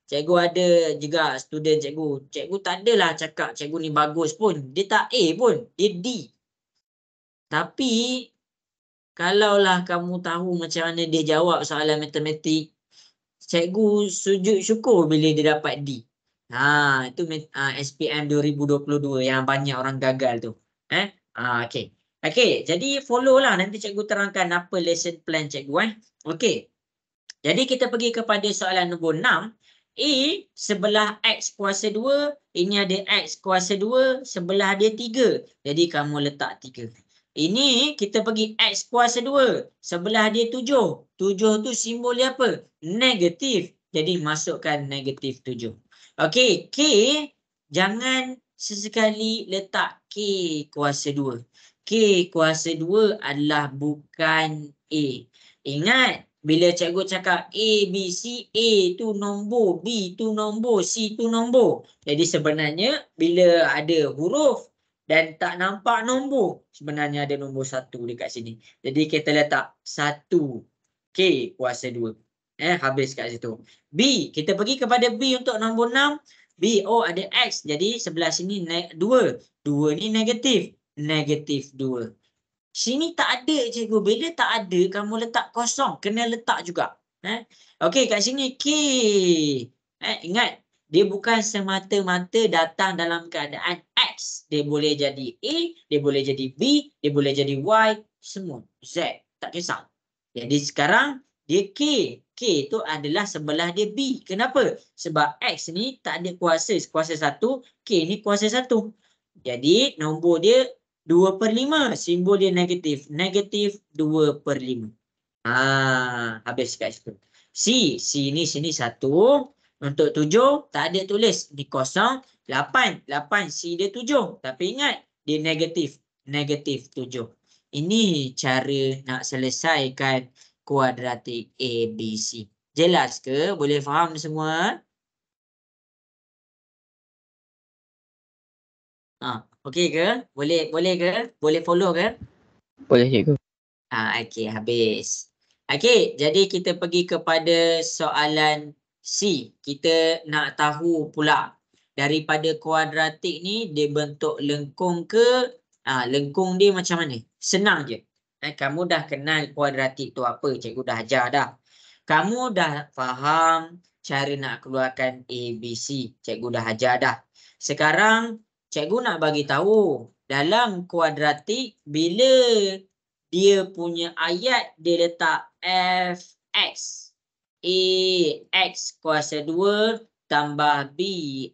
S1: Cikgu ada juga student cikgu. Cikgu tak adalah cakap cikgu ni bagus pun. Dia tak A pun, dia D. Tapi kalaulah kamu tahu macam mana dia jawab soalan matematik, cikgu sujud syukur bila dia dapat D. Itu SPM 2022 yang banyak orang gagal tu. Okey. Okey, jadi follow lah. Nanti cikgu terangkan apa lesson plan cikgu. Okey. Jadi kita pergi kepada soalan nombor 6. A sebelah X kuasa 2. Ini ada X kuasa 2. Sebelah dia 3. Jadi kamu letak 3. Ini kita pergi X kuasa 2. Sebelah dia 7. 7 tu simbol dia apa? Negatif. Jadi masukkan negatif 7. Okey, K jangan sesekali letak K kuasa 2. K kuasa 2 adalah bukan A. Ingat, bila cikgu cakap A, B, C, A tu nombor, B tu nombor, C tu nombor. Jadi sebenarnya bila ada huruf dan tak nampak nombor, sebenarnya ada nombor 1 dekat sini. Jadi kita letak 1 K kuasa 2. Habis kat situ. B, kita pergi kepada B untuk nombor 6. B, ada X. Jadi sebelah sini 2. 2 ni negatif. Negatif 2. Sini tak ada cikgu. Bila tak ada, kamu letak kosong. Kena letak juga. Okey, kat sini K. Ingat, dia bukan semata-mata datang dalam keadaan X. Dia boleh jadi A, dia boleh jadi B, dia boleh jadi Y, semua. Z, tak kisah. Jadi sekarang, dia K. K tu adalah sebelah dia B. Kenapa? Sebab X ni tak ada kuasa. Kuasa 1, K ni kuasa 1. Jadi, nombor dia 2/5. Simbol dia negatif. Negatif 2/5. Habis kat situ. C. C ni sini 1. Untuk 7, tak ada tulis. Ni kosong. 8. 8. C dia 7. Tapi ingat, dia negatif. Negatif 7. Ini cara nak selesaikan kuadratik ABC. Jelas ke? Boleh faham semua? Okey ke? Boleh ke? Boleh follow ke?
S3: Boleh cikgu.
S1: Okey, habis. Okey, jadi kita pergi kepada soalan C. Kita nak tahu pula daripada kuadratik ni dia bentuk lengkung ke? Lengkung dia macam mana? Senang je. Kamu dah kenal kuadratik tu apa? Cikgu dah ajar dah. Kamu dah faham cara nak keluarkan ABC. Cikgu dah ajar dah. Sekarang cikgu nak bagi tahu dalam kuadratik bila dia punya ayat dia letak Fx. X kuasa 2 tambah B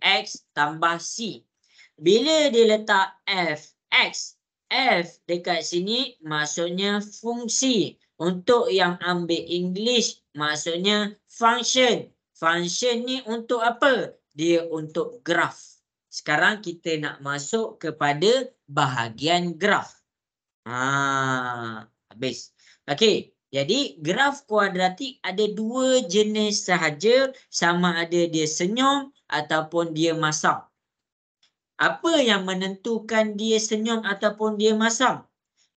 S1: X tambah C. Bila dia letak Fx, F dekat sini maksudnya fungsi. Untuk yang ambil English maksudnya function. Function ni untuk apa? Dia untuk graf. Sekarang kita nak masuk kepada bahagian graf. Habis. Okey. Jadi graf kuadratik ada 2 jenis sahaja, sama ada dia senyum ataupun dia masam. Apa yang menentukan dia senyum ataupun dia masam?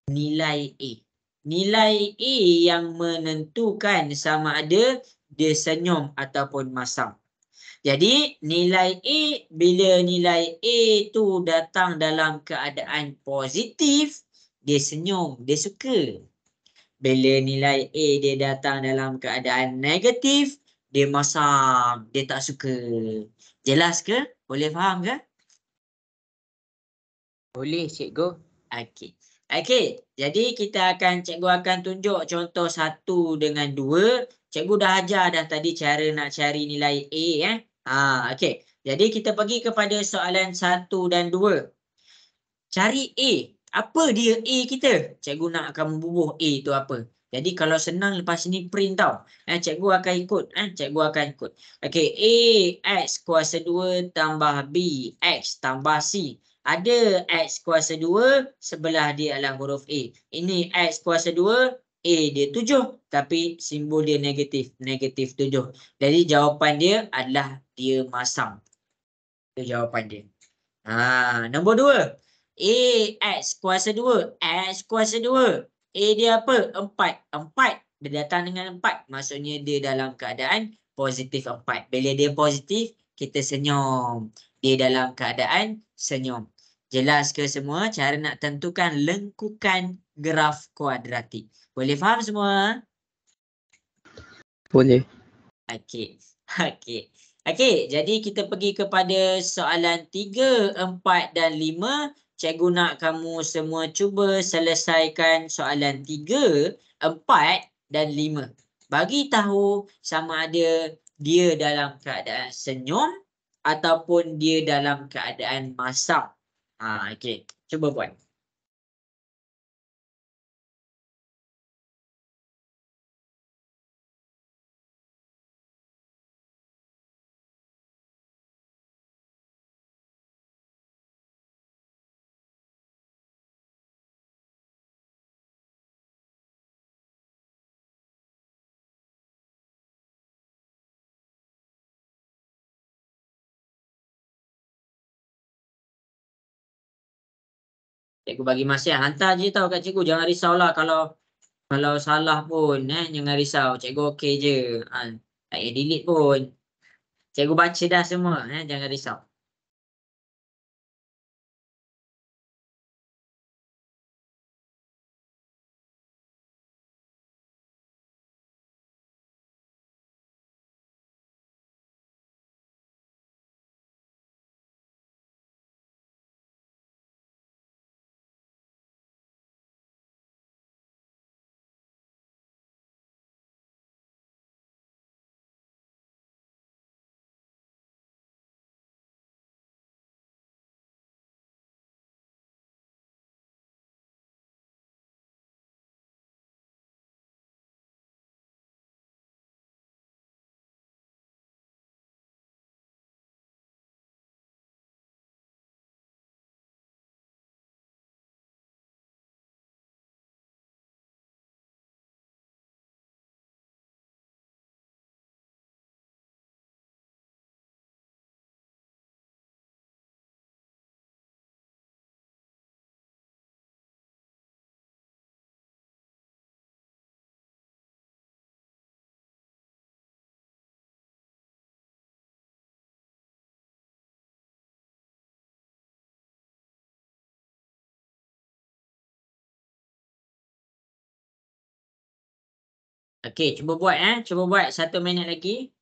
S1: Nilai A. Nilai A yang menentukan sama ada dia senyum ataupun masam. Jadi nilai A, bila nilai A tu datang dalam keadaan positif, dia senyum, dia suka. Bila nilai A dia datang dalam keadaan negatif, dia masam, dia tak suka. Jelas ke? Boleh faham ke?
S2: Boleh cikgu.
S1: Okey. Okey, jadi cikgu akan tunjuk contoh 1 dengan 2. Cikgu dah ajar dah tadi cara nak cari nilai A okey. Jadi kita pergi kepada soalan 1 dan 2. Cari A. Apa dia A kita? Cikgu nak akan membubuh A tu apa. Jadi kalau senang lepas ni print tau. Cikgu akan ikut. Cikgu akan ikut. Okey, A X kuasa 2 tambah B X tambah C. Ada X kuasa 2, sebelah dia adalah huruf A. Ini X kuasa 2, A dia 7. Tapi simbol dia negatif. Negatif 7. Jadi jawapan dia adalah dia masam. Itu jawapan dia. Nombor 2. A X kuasa 2. X kuasa 2. A dia apa? 4. 4. Dia datang dengan 4. Maksudnya dia dalam keadaan positif 4. Bila dia positif, kita senyum. Dia dalam keadaan senyum. Jelas ke semua cara nak tentukan lengkukan graf kuadratik? Boleh faham semua?
S3: Boleh.
S1: Okey. Okey. Okey, jadi kita pergi kepada soalan 3, 4 dan 5. Cikgu nak kamu semua cuba selesaikan soalan 3, 4 dan 5. Bagi tahu sama ada dia dalam keadaan senyum ataupun dia dalam keadaan masam. Okey. Cuba buat. Cikgu bagi masa. Hantar je tau kat cikgu. Jangan risaulah kalau salah pun. Jangan risau. Cikgu okey je. Tak payah delete pun. Cikgu baca dah semua. Jangan risau. Okey, cuba buat Cuba buat 1 minit lagi.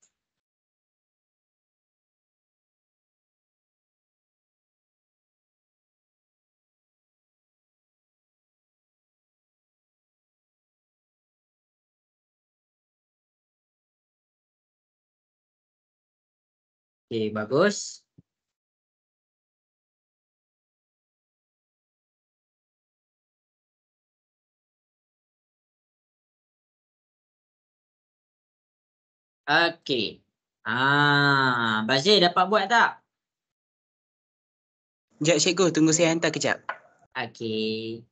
S1: Okey, bagus. Okey. Bazir dapat buat tak?
S2: Sekejap cikgu, tunggu saya hantar kejap.
S1: Okey.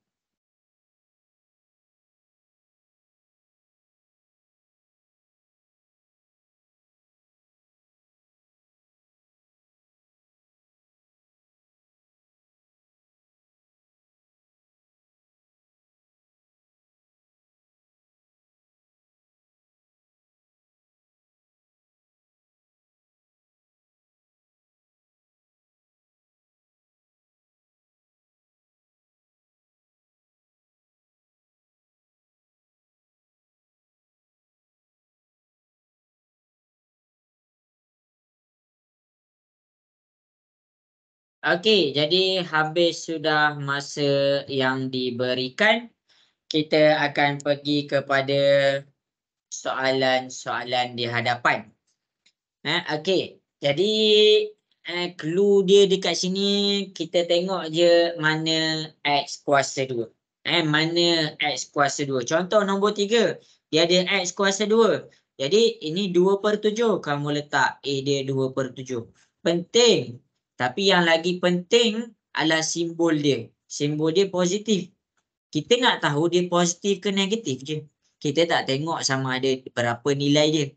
S1: Okey, jadi habis sudah masa yang diberikan. Kita akan pergi kepada soalan-soalan di hadapan. Okey. Jadi clue dia dekat sini kita tengok je mana X kuasa 2. Mana X kuasa 2. Contoh nombor 3, dia ada X kuasa 2. Jadi ini 2/7. Kamu letak A dia 2/7. Penting. Tapi yang lagi penting adalah simbol dia. Simbol dia positif. Kita nak tahu dia positif ke negatif je. Kita tak tengok sama ada berapa nilai dia.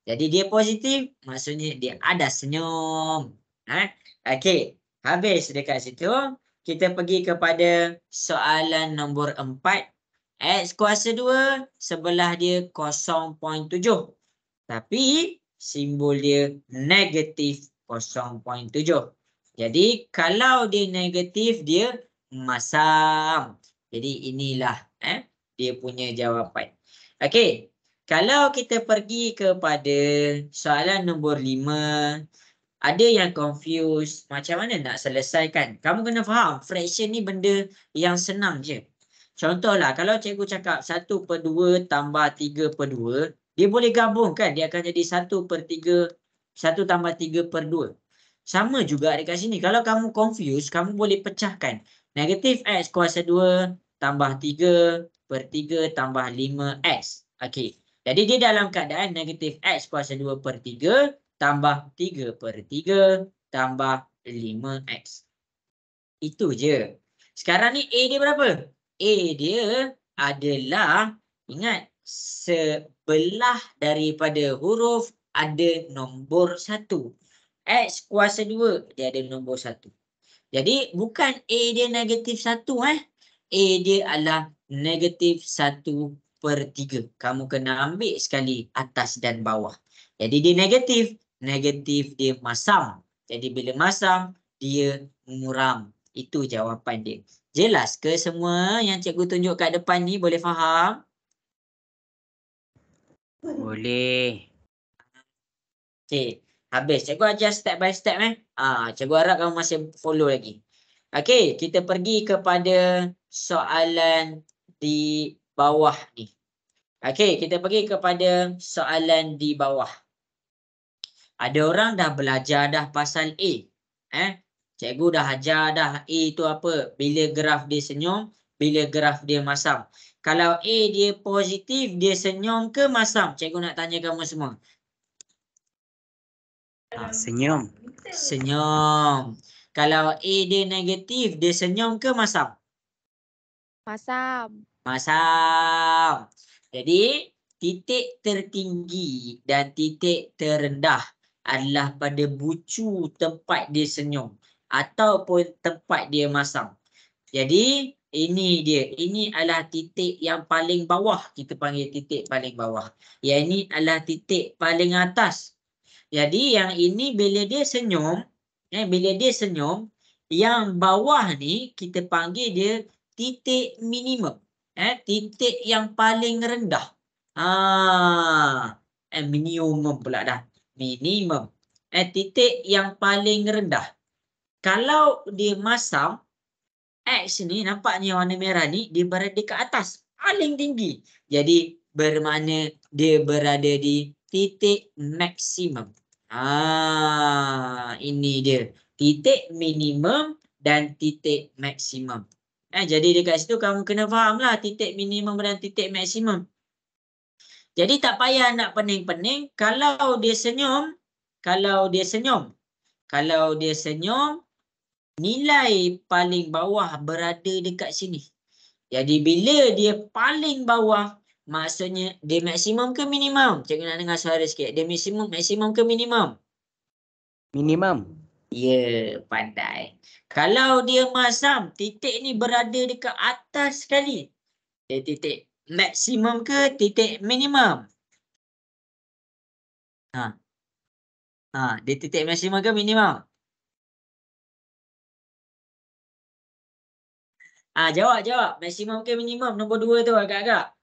S1: Jadi dia positif, maksudnya dia ada senyum. Okey, habis dekat situ. Kita pergi kepada soalan nombor 4. X kuasa 2 sebelah dia 0.7. Tapi simbol dia negatif 0.7. Jadi kalau dia negatif dia masam. Jadi inilah dia punya jawapan. Okey. Kalau kita pergi kepada soalan nombor 5, ada yang confused macam mana nak selesaikan. Kamu kena faham, fraction ni benda yang senang je. Contohlah, kalau cikgu cakap 1/2 tambah 3/2, dia boleh gabung kan? Dia akan jadi 1/3, 1 tambah 3/2. Sama juga dekat sini. Kalau kamu confused, kamu boleh pecahkan. Negatif X kuasa 2 tambah 3/3 tambah 5X. Okey. Jadi dia dalam keadaan negatif X kuasa 2/3 tambah 3/3 tambah 5X. Itu je. Sekarang ni A dia berapa? A dia adalah, ingat, sebelah daripada huruf ada nombor 1. X kuasa 2 dia ada nombor 1. Jadi bukan A dia negatif 1. A dia adalah negatif 1/3. Kamu kena ambil sekali atas dan bawah. Jadi dia negatif. Negatif dia masam. Jadi bila masam, dia muram. Itu jawapan dia. Jelas ke semua yang cikgu tunjuk kat depan ni? Boleh faham?
S2: Boleh.
S1: Okey. Habis. Cikgu ajar step by step. Cikgu harap kamu masih follow lagi. Okey. Kita pergi kepada soalan di bawah ni. Okey. Kita pergi kepada soalan di bawah. Ada orang dah belajar dah pasal A. Cikgu dah ajar dah A tu apa. Bila graf dia senyum, bila graf dia masam. Kalau A dia positif, dia senyum ke masam? Cikgu nak tanya kamu semua.
S2: Senyum.
S1: Senyum. Kalau A dia negatif, dia senyum ke masam?
S4: Masam.
S1: Masam. Jadi titik tertinggi dan titik terendah adalah pada bucu tempat dia senyum ataupun tempat dia masam. Jadi ini dia. Ini adalah titik yang paling bawah. Kita panggil titik paling bawah. Yang ini adalah titik paling atas. Jadi yang ini bila dia senyum, yang bawah ni kita panggil dia titik minimum. Titik yang paling rendah. Minimum pula dah. Minimum. Titik yang paling rendah. Kalau dia masam, X ni nampaknya warna merah ni dia berada ke atas, paling tinggi. Jadi bermakna dia berada di titik maksimum. Ini dia. Titik minimum dan titik maksimum. Jadi dekat situ kamu kena fahamlah titik minimum dan titik maksimum. Jadi tak payah nak pening-pening. Kalau dia senyum, nilai paling bawah berada dekat sini. Jadi bila dia paling bawah, maksudnya dia maksimum ke minimum? Cikgu nak dengar suara sikit. Dia maksimum ke minimum?
S2: Minimum.
S1: Ya, pandai. Kalau dia masam, titik ni berada dekat atas sekali. Dia titik maksimum ke titik minimum? Dia titik maksimum ke minimum? Jawab. Maksimum ke minimum? Nombor 2 tu agak-agak.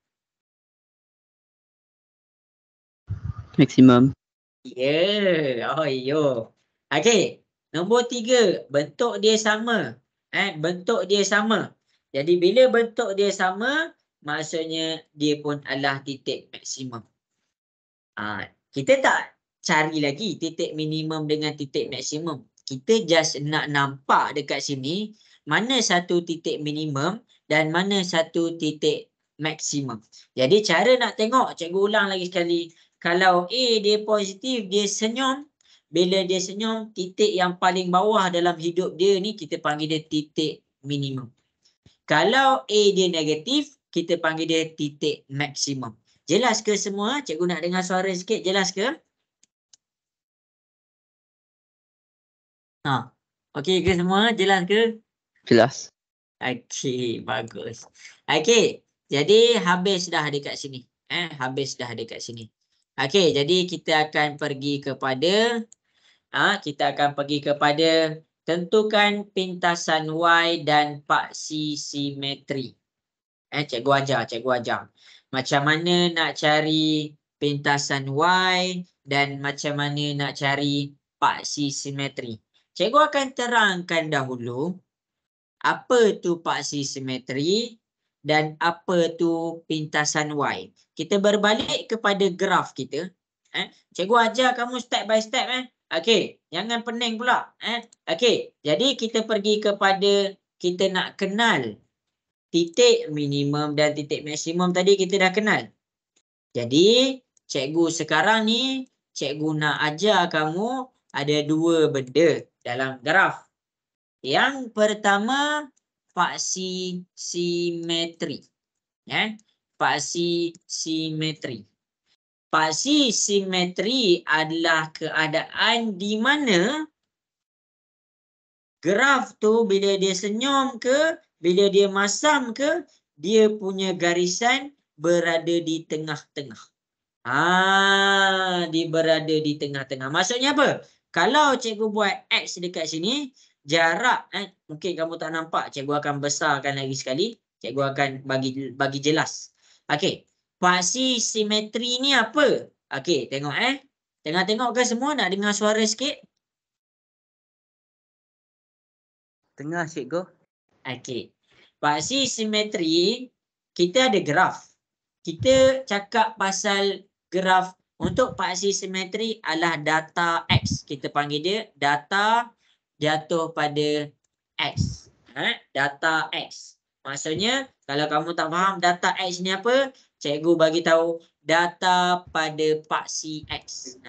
S3: Maksimum.
S1: Ya. Oh, yo. Okey. Nombor 3, bentuk dia sama. Bentuk dia sama. Jadi bila bentuk dia sama, maksudnya dia pun adalah titik maksimum. Kita tak cari lagi titik minimum dengan titik maksimum. Kita just nak nampak dekat sini mana satu titik minimum dan mana satu titik maksimum. Jadi cara nak tengok, cikgu ulang lagi sekali. Kalau A dia positif, dia senyum. Bila dia senyum, titik yang paling bawah dalam hidup dia ni kita panggil dia titik minimum. Kalau A dia negatif, kita panggil dia titik maksimum. Jelas ke semua? Cikgu nak dengar suara sikit. Jelas ke? Okey ke semua? Jelas ke?
S3: Jelas.
S1: Okey, bagus. Okey, jadi habis dah dekat sini. Habis dah dekat sini. Okey, jadi kita akan pergi kepada tentukan pintasan Y dan paksi simetri. Cikgu ajar. Macam mana nak cari pintasan Y dan macam mana nak cari paksi simetri. Cikgu akan terangkan dahulu apa tu paksi simetri dan apa tu pintasan Y. Kita berbalik kepada graf kita. Cikgu ajar kamu step by step. Okey, jangan pening pula. Okey, jadi kita pergi kepada kita nak kenal titik minimum dan titik maksimum tadi kita dah kenal. Jadi, cikgu sekarang ni, cikgu nak ajar kamu ada dua benda dalam graf. Yang pertama, paksi simetri. Paksi simetri. Paksi simetri adalah keadaan di mana graf tu bila dia senyum ke, bila dia masam ke, dia punya garisan berada di tengah-tengah. Dia berada di tengah-tengah. Maksudnya apa? Kalau cikgu buat X dekat sini, jarak, mungkin kamu tak nampak, cikgu akan besarkan lagi sekali. Cikgu akan bagi jelas. Okey, paksi simetri ni apa? Okey, tengok Tengok ke semua? Nak dengar suara sikit?
S2: Tengah cikgu.
S1: Okey. Paksi simetri, kita ada graf. Kita cakap pasal graf untuk paksi simetri adalah data X. Kita panggil dia data jatuh pada X. Data X. Maksudnya, kalau kamu tak faham data X ni apa, cikgu bagi tahu data pada paksi X.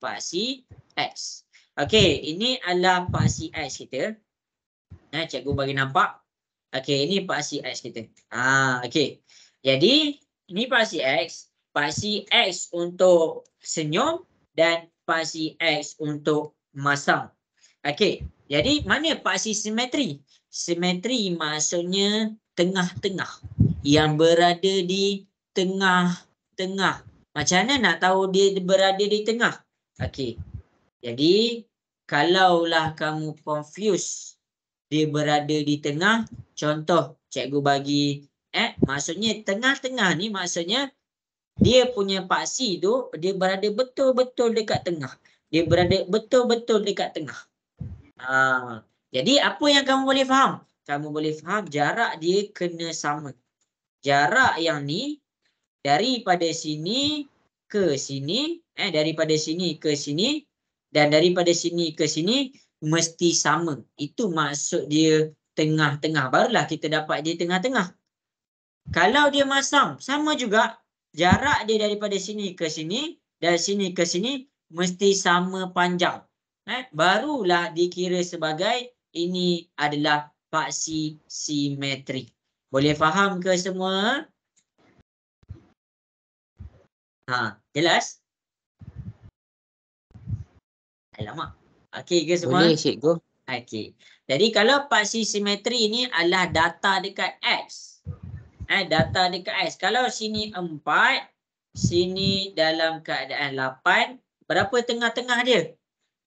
S1: Paksi X. Okey, ini adalah paksi X kita. Cikgu bagi nampak. Okey, ini paksi X kita. Okey. Jadi, ini paksi X. Paksi X untuk senyum dan paksi X untuk masam. Okey. Jadi, mana paksi simetri? Simetri maksudnya tengah-tengah. Yang berada di tengah-tengah. Macam mana nak tahu dia berada di tengah? Okey. Jadi, kalaulah kamu confuse dia berada di tengah, contoh cikgu bagi maksudnya tengah-tengah ni maksudnya dia punya paksi tu dia berada betul-betul dekat tengah. Dia berada betul-betul dekat tengah. Jadi apa yang kamu boleh faham? Kamu boleh faham jarak dia kena sama. Jarak yang ni daripada sini ke sini, daripada sini ke sini dan daripada sini ke sini mesti sama. Itu maksud dia tengah-tengah. Barulah kita dapat dia tengah-tengah. Kalau dia masam, sama juga. Jarak dia daripada sini ke sini dan sini ke sini mesti sama panjang. Barulah dikira sebagai ini adalah paksi simetri. Boleh faham ke semua? Jelas? Alamak. Okey ke semua?
S2: Boleh cikgu.
S1: Okey. Jadi kalau paksi simetri ni adalah data dekat X. Data dekat X. Kalau sini 4, sini dalam keadaan 8, berapa tengah-tengah dia?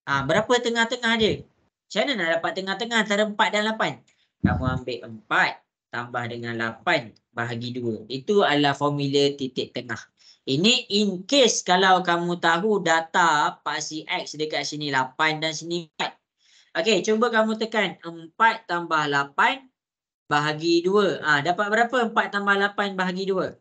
S1: Berapa tengah-tengah dia? Macam mana nak dapat tengah-tengah antara 4 dan 8? Kamu ambil 4 tambah dengan 8 bahagi 2. Itu adalah formula titik tengah. Ini in case kalau kamu tahu data paksi X dekat sini 8 dan sini 4. Okey, cuba kamu tekan 4 tambah 8 bahagi 2. Dapat berapa 4 tambah 8 bahagi 2?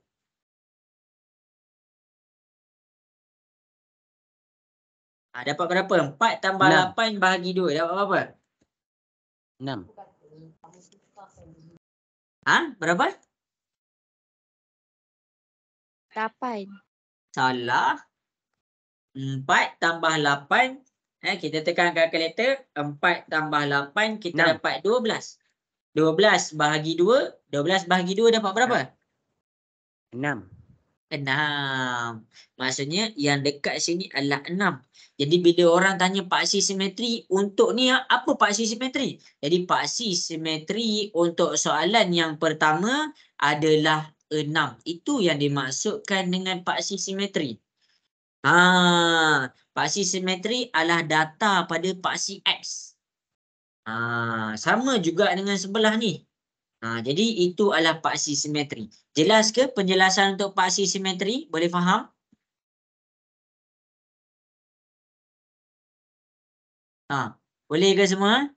S1: Dapat berapa? 4 tambah
S2: 6.
S1: 8 bahagi 2. Dapat berapa?
S2: 6.
S1: Berapa?
S4: 8.
S1: Salah. 4 tambah 8. Kita tekan kalkulator. 4 tambah 8 kita
S2: 6.
S1: dapat 12. 12 bahagi 2. 12 bahagi 2 dapat berapa?
S2: 6.
S1: 6. Maksudnya yang dekat sini adalah 6. Jadi bila orang tanya paksi simetri untuk ni apa paksi simetri? Jadi paksi simetri untuk soalan yang pertama adalah 6. Itu yang dimaksudkan dengan paksi simetri. Paksi simetri adalah data pada paksi X. Sama juga dengan sebelah ni. Jadi itu adalah paksi simetri. Jelas ke penjelasan untuk paksi simetri? Boleh faham? Boleh ke semua?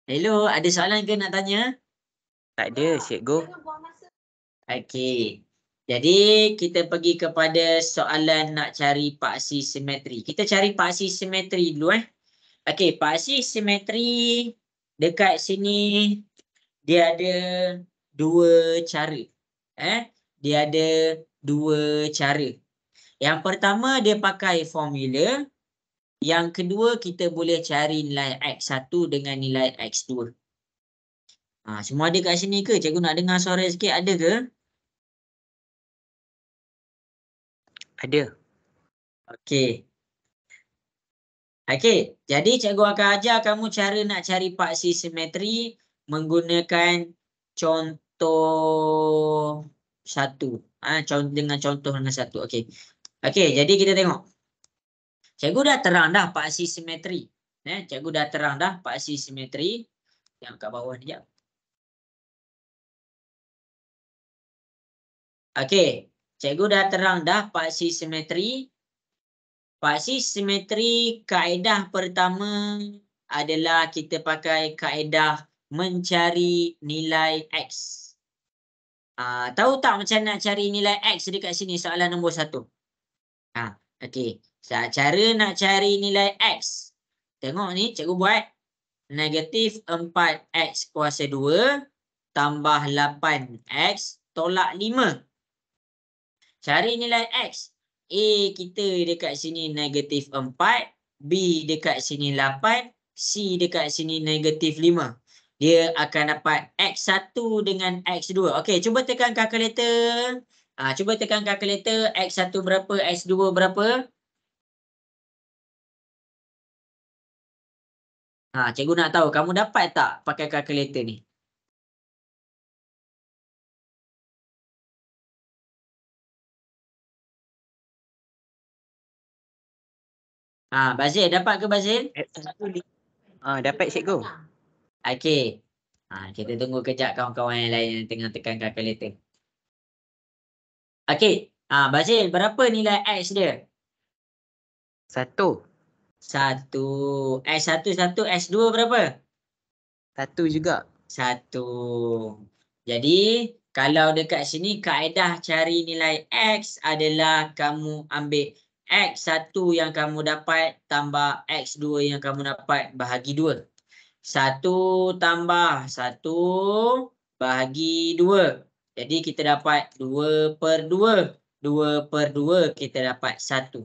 S1: Hello, ada soalan ke nak tanya?
S2: Tak ada, cikgu.
S1: Okey. Jadi kita pergi kepada soalan nak cari paksi simetri. Kita cari paksi simetri dulu Okey, paksi simetri dekat sini dia ada dua cara. Dia ada dua cara. Yang pertama dia pakai formula. Yang kedua kita boleh cari nilai X1 dengan nilai X2. Semua ada kat sini ke? Cikgu nak dengar suara sikit, ada ke?
S2: Ada.
S1: Okey. Okey, jadi cikgu akan ajar kamu cara nak cari paksi simetri menggunakan contoh satu. Dengan contoh dengan satu. Okey. Okey, jadi kita tengok. Cikgu dah terang dah paksi simetri. Cikgu dah terang dah paksi simetri. Yang kat bawah ni jap. Okey, cikgu dah terang dah paksi simetri. Paksi simetri kaedah pertama adalah kita pakai kaedah mencari nilai X. Tahu tak macam nak cari nilai X dekat sini soalan nombor 1? Okey. Cara nak cari nilai X. Tengok ni cikgu buat. Negatif 4X kuasa 2 tambah 8X tolak 5. Cari nilai X. A kita dekat sini negatif 4. B dekat sini 8. C dekat sini negatif 5. Dia akan dapat X1 dengan X2. Okey, cuba tekan kalkulator. Cuba tekan kalkulator. X1 berapa? X2 berapa? Cikgu nak tahu kamu dapat tak pakai kalkulator ni? Bazil, dapat ke Bazil?
S2: Dapat, cikgu.
S1: Okey. Kita tunggu kejap kawan-kawan yang lain yang tengah tekan kalkulator. Okey. Bazil, berapa nilai X dia?
S2: 1.
S1: 1. X1 1, X2 berapa?
S2: 1 juga.
S1: 1. Jadi, kalau dekat sini kaedah cari nilai X adalah kamu ambil X1 yang kamu dapat tambah X2 yang kamu dapat bahagi 2. 1 tambah 1 bahagi 2. Jadi kita dapat 2/2. 2/2 kita dapat 1.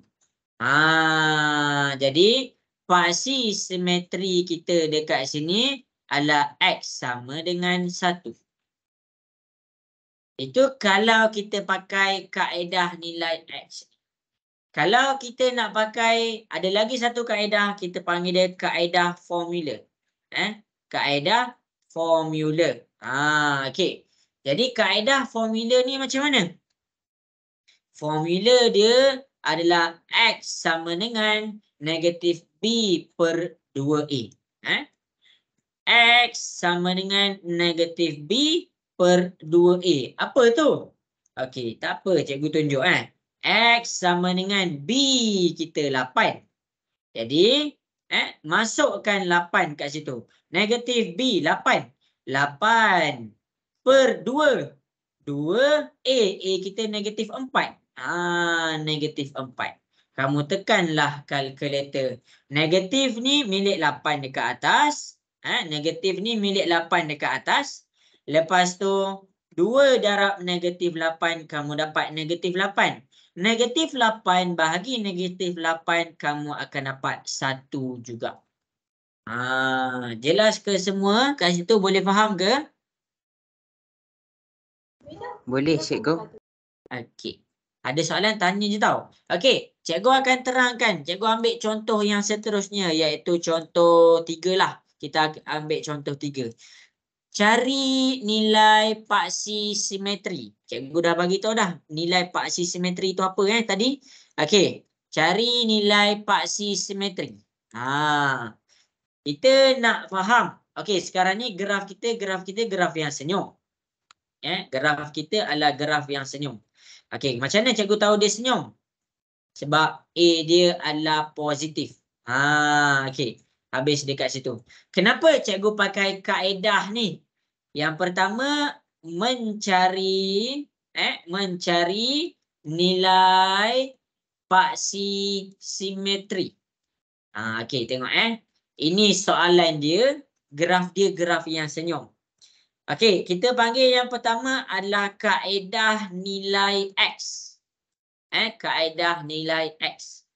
S1: Jadi paksi simetri kita dekat sini adalah X sama dengan 1. Itu kalau kita pakai kaedah nilai X. Kalau kita nak pakai, ada lagi satu kaedah, kita panggil dia kaedah formula. Kaedah formula. Okey. Jadi kaedah formula ni macam mana? Formula dia adalah X sama dengan negatif B/2A. X sama dengan negatif B/2 per 2A. Apa tu? Okey, tak apa cikgu tunjuk X sama dengan B kita 8. Jadi, masukkan 8 kat situ. Negatif B 8. 8 per 2. 2A. A kita negatif 4. Negatif 4. Kamu tekanlah kalkulator. Negatif ni milik 8 dekat atas. Negatif ni milik 8 dekat atas. Lepas tu 2 darab negatif 8 kamu dapat negatif 8. Negatif 8 bahagi negatif 8 kamu akan dapat 1 juga. Jelas ke semua? Kat situ boleh faham ke?
S2: Boleh cikgu.
S1: Okey. Ada soalan tanya je tau. Okey, cikgu akan terangkan. Cikgu ambil contoh yang seterusnya iaitu contoh 3 lah. Kita ambil contoh 3. Cari nilai paksi simetri. Cikgu dah bagi tahu dah nilai paksi simetri tu apa tadi. Okey, cari nilai paksi simetri. Kita nak faham. Okey, sekarang ni graf kita graf yang senyum. Graf kita adalah graf yang senyum. Okey, macam mana cikgu tahu dia senyum? Sebab A dia adalah positif. Okey. Habis dekat situ. Kenapa cikgu pakai kaedah ni? Yang pertama, mencari nilai paksi simetri. Okey, tengok Ini soalan dia, graf yang senyum. Okey, kita panggil yang pertama adalah kaedah nilai X. Kaedah nilai X.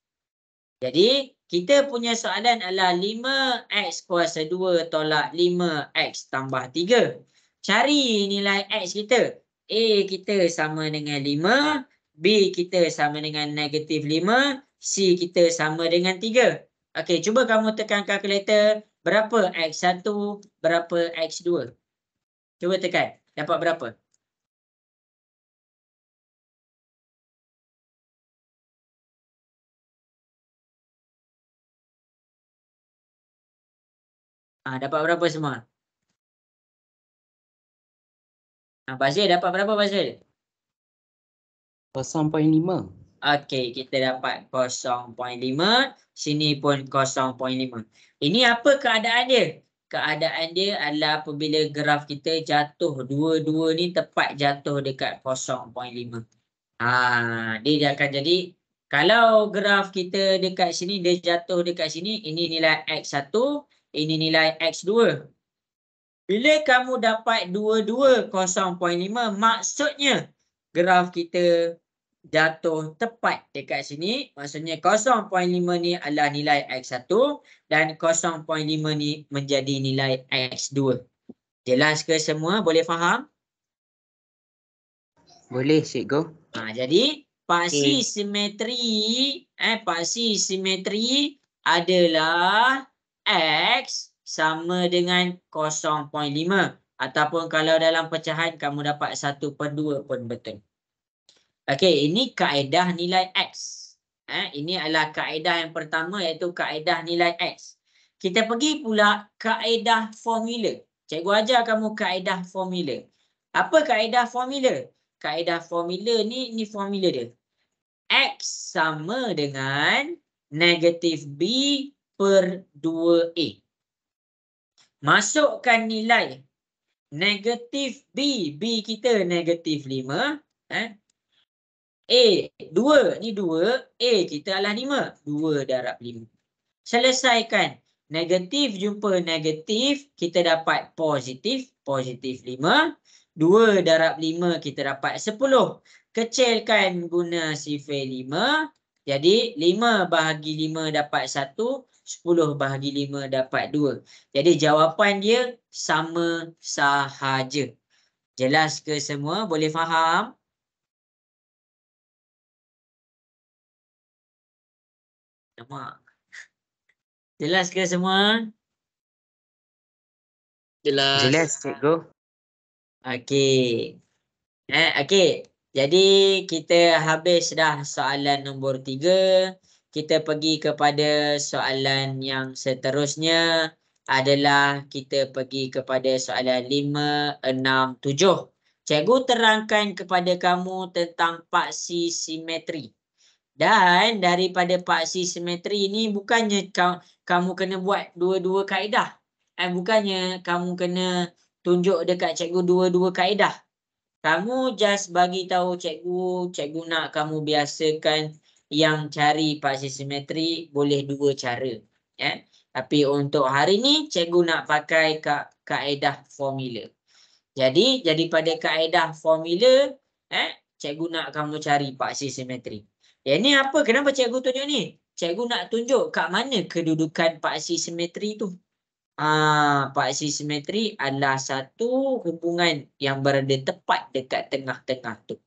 S1: Jadi, kita punya soalan adalah 5X kuasa 2 tolak 5X tambah 3. Cari nilai X kita. A kita sama dengan 5. B kita sama dengan negatif 5. C kita sama dengan 3. Okey, cuba kamu tekan kalkulator. Berapa X1? Berapa X2? Cuba tekan. Dapat berapa? Dapat berapa semua? Fazil dapat berapa Fazil?
S2: 0.5.
S1: Okey, kita dapat 0.5. Sini pun 0.5. Ini apa keadaan dia? Keadaan dia adalah apabila graf kita jatuh. Dua-dua ni tepat jatuh dekat 0.5. Dia akan jadi, kalau graf kita dekat sini, dia jatuh dekat sini, ini nilai X1, ini nilai X2. Bila kamu dapat dua-dua 0.5, maksudnya graf kita jatuh tepat dekat sini. Maksudnya 0.5 ni adalah nilai X1 dan 0.5 ni menjadi nilai X2. Jelas ke semua? Boleh faham?
S2: Boleh cikgu.
S1: Jadi paksi simetri adalah X sama dengan 0.5 ataupun kalau dalam pecahan kamu dapat 1/2 pun betul. Okey, ini kaedah nilai X. Ini adalah kaedah yang pertama iaitu kaedah nilai X. Kita pergi pula kaedah formula. Cikgu ajar kamu kaedah formula. Apa kaedah formula? Kaedah formula ni formula dia. X sama dengan negatif B per 2A. Masukkan nilai negatif B. B kita negatif 5. A, 2. Ni 2. A kita adalah 5. 2 darab 5. Selesaikan. Negatif jumpa negatif. Kita dapat positif. Positif 5. 2 darab 5 kita dapat 10. Kecilkan guna sifar 5. Jadi 5 bahagi 5 dapat 1. 10 bahagi 5 dapat 2. Jadi jawapan dia sama sahaja. Jelas ke semua? Boleh faham? Nampak? Jelas ke semua?
S2: Jelas cikgu.
S1: Okey. Okey. Jadi kita habis dah soalan nombor 3. Kita pergi kepada soalan yang seterusnya adalah kita pergi kepada soalan 5, 6, 7. Cikgu terangkan kepada kamu tentang paksi simetri. Dan daripada paksi simetri ni bukannya kamu kena buat dua-dua kaedah. Bukannya kamu kena tunjuk dekat cikgu dua-dua kaedah. Kamu just bagi tahu cikgu nak kamu biasakan yang cari paksi simetri boleh dua cara. Ya. Tapi untuk hari ni cikgu nak pakai kaedah formula. Jadi daripada kaedah formula, cikgu nak kamu cari paksi simetri. Yang ni apa? Kenapa cikgu tunjuk ni? Cikgu nak tunjuk kat mana kedudukan paksi simetri tu. Paksi simetri adalah satu hubungan yang berada tepat dekat tengah-tengah tu.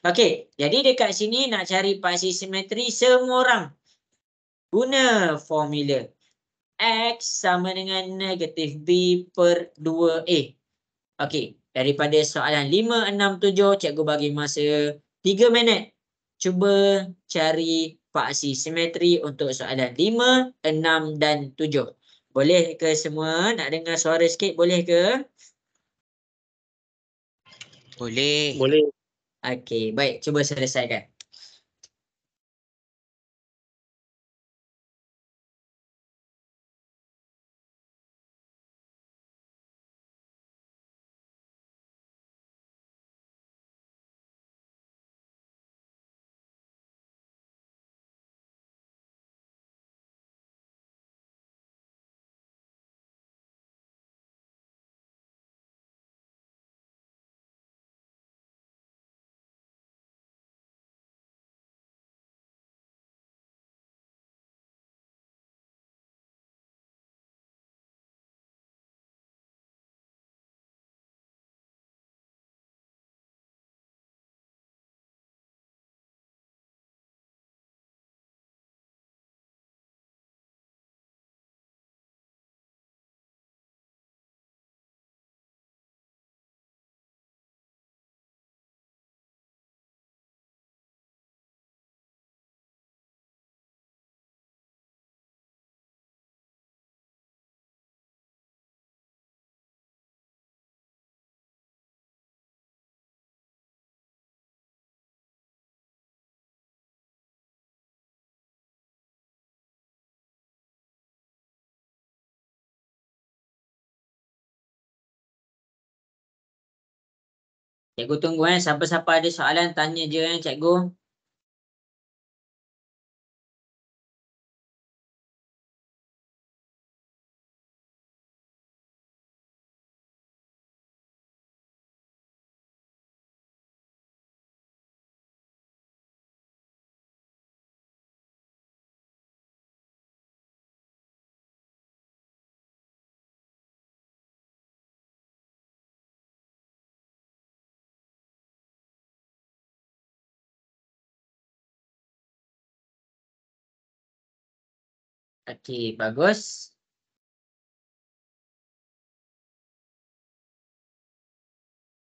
S1: Okey, jadi dekat sini nak cari paksi simetri, semua orang guna formula. X sama dengan negatif B per 2A. Okey, daripada soalan 5, 6, 7, cikgu bagi masa 3 minit. Cuba cari paksi simetri untuk soalan 5, 6 dan 7. Boleh ke semua? Nak dengar suara sikit boleh ke?
S2: Boleh.
S1: Okey, baik. Cuba selesaikan. Cikgu tunggu siapa-siapa ada soalan tanya je cikgu. Okey, bagus.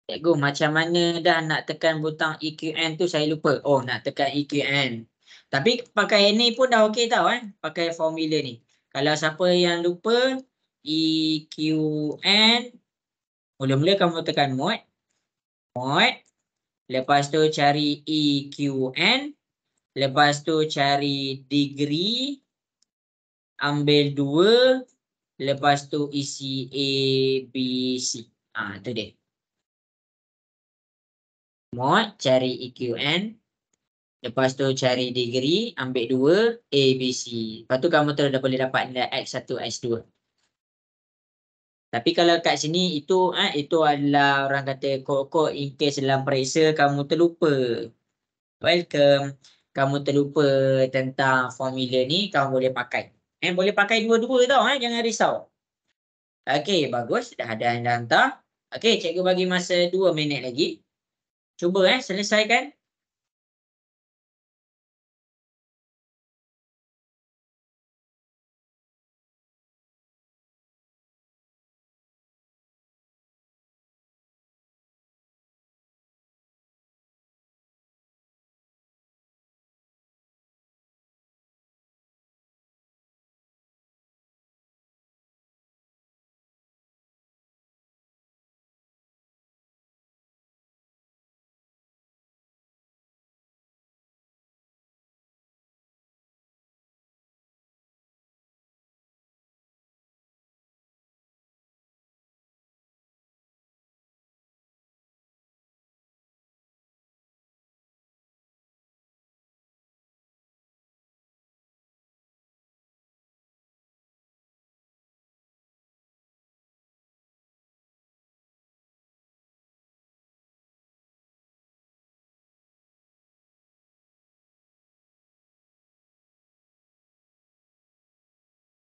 S1: Cikgu, macam mana dah nak tekan butang EQN tu saya lupa. Oh, nak tekan EQN. Tapi pakai ni pun dah okey tau pakai formula ni. Kalau siapa yang lupa EQN, mula-mula kamu tekan mod. Lepas tu cari EQN. Lepas tu cari degree. Ambil 2. Lepas tu isi A, B, C. Tu dia. Mod, cari EQN. Lepas tu cari degree, ambil 2, A, B, C. Lepas tu kamu terus dah boleh dapat nilai X1, X2. Tapi kalau kat sini itu adalah orang kata kod-kod in case dalam periksa kamu terlupa. Welcome. Kamu terlupa tentang formula ni, kamu boleh pakai. Boleh pakai dua-dua tau jangan risau. Okey, bagus. Dah ada yang dah hantar. Okey, cikgu bagi masa 2 minit lagi. Cuba selesaikan.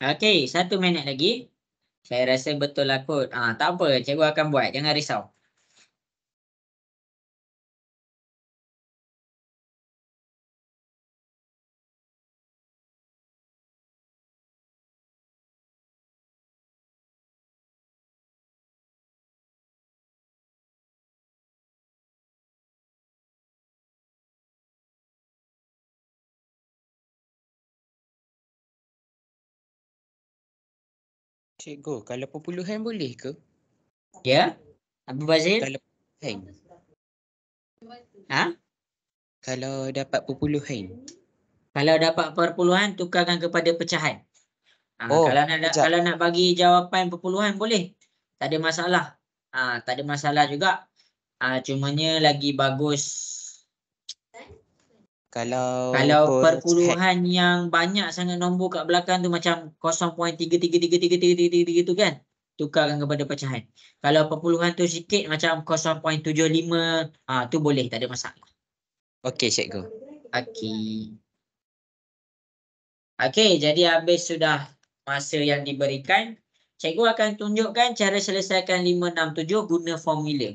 S1: Okey, 1 minit lagi. Saya rasa betul lah kot. Tak apa, cikgu akan buat. Jangan risau.
S2: Cikgu, kalau perpuluhan boleh ke?
S1: Ya? Abu Bazil?
S2: Kalau perpuluhan.
S1: Ha?
S2: Kalau dapat perpuluhan.
S1: Kalau dapat perpuluhan, tukarkan kepada pecahan.
S2: Oh,
S1: Kalau
S2: kejap.
S1: nak bagi jawapan perpuluhan boleh. Tak ada masalah. Tak ada masalah juga. Cumanya lagi bagus
S2: Kalau
S1: kalau
S2: pecahan.
S1: perpuluhan yang banyak sangat nombor kat belakang tu macam 0.333333 tu kan. Tukarkan kepada pecahan. Kalau perpuluhan tu sikit macam 0.75, tu boleh, tak ada masalah.
S2: Okey, cikgu.
S1: Okey. Okey, jadi habis sudah masa yang diberikan. Cikgu akan tunjukkan cara selesaikan 567 guna formula.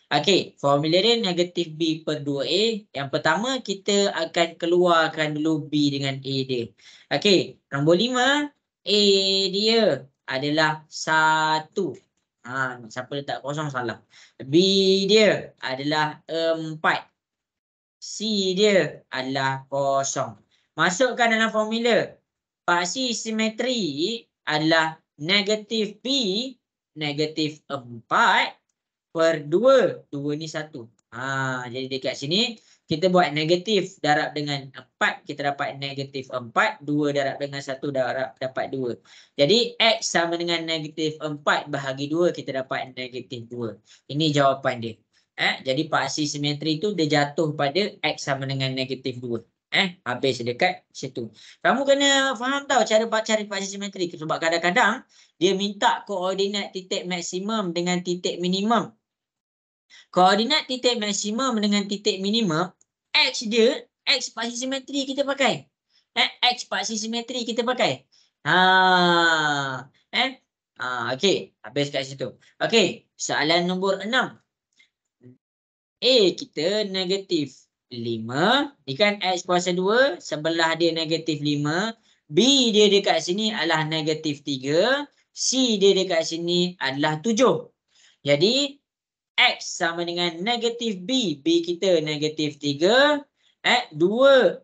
S1: Okey, formula dia negatif B per 2A. Yang pertama, kita akan keluarkan dulu B dengan A dia. Okey, nombor 5, A dia adalah 1. Siapa letak kosong salah. B dia adalah 4. C dia adalah 0. Masukkan dalam formula. Paksi simetri adalah negatif B negatif 4 per 2. 2 ni 1. Jadi dekat sini kita buat negatif darab dengan 4. Kita dapat negatif 4. 2 darab dengan 1 dapat 2. Jadi X sama dengan negatif 4 bahagi 2. Kita dapat negatif 2. Ini jawapan dia. Jadi paksi simetri tu dia jatuh pada X sama dengan negatif 2. Habis dekat situ. Kamu kena faham tau cara cari paksi simetri. Sebab kadang-kadang dia minta koordinat titik maksimum dengan titik minimum. Koordinat titik maksimum dengan titik minimum, X dia, X paksi simetri kita pakai. X paksi simetri kita pakai. Okey, habis kat situ. Okey, soalan nombor 6. A kita negatif 5. Ni kan X kuasa 2. Sebelah dia negatif 5. B dia dekat sini adalah negatif 3. C dia dekat sini adalah 7. Jadi X sama dengan negatif B. B kita negatif 3. 2.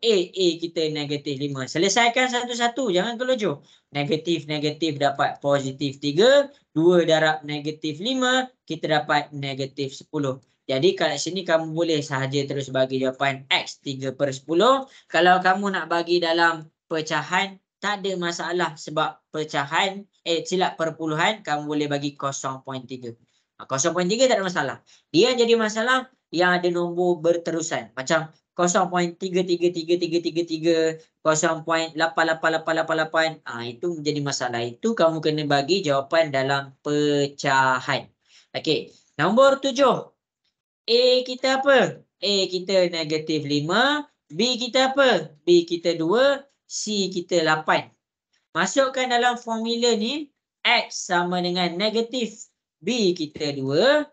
S1: A kita negatif 5. Selesaikan satu-satu. Jangan kelojoh. Negatif dapat positif 3. 2 darab negatif 5. Kita dapat negatif 10. Jadi kat sini kamu boleh sahaja terus bagi jawapan X 3 per 10. Kalau kamu nak bagi dalam pecahan, tak ada masalah sebab pecahan, silap perpuluhan, kamu boleh bagi 0.3. 0.3 tak ada masalah. Dia jadi masalah yang ada nombor berterusan. Macam 0.333333, 0.88888. Itu menjadi masalah. Itu kamu kena bagi jawapan dalam pecahan. Okey. Nombor 7. A kita apa? A kita negatif 5. B kita apa? B kita 2. C kita 8. Masukkan dalam formula ni. X sama dengan negatif B kita 2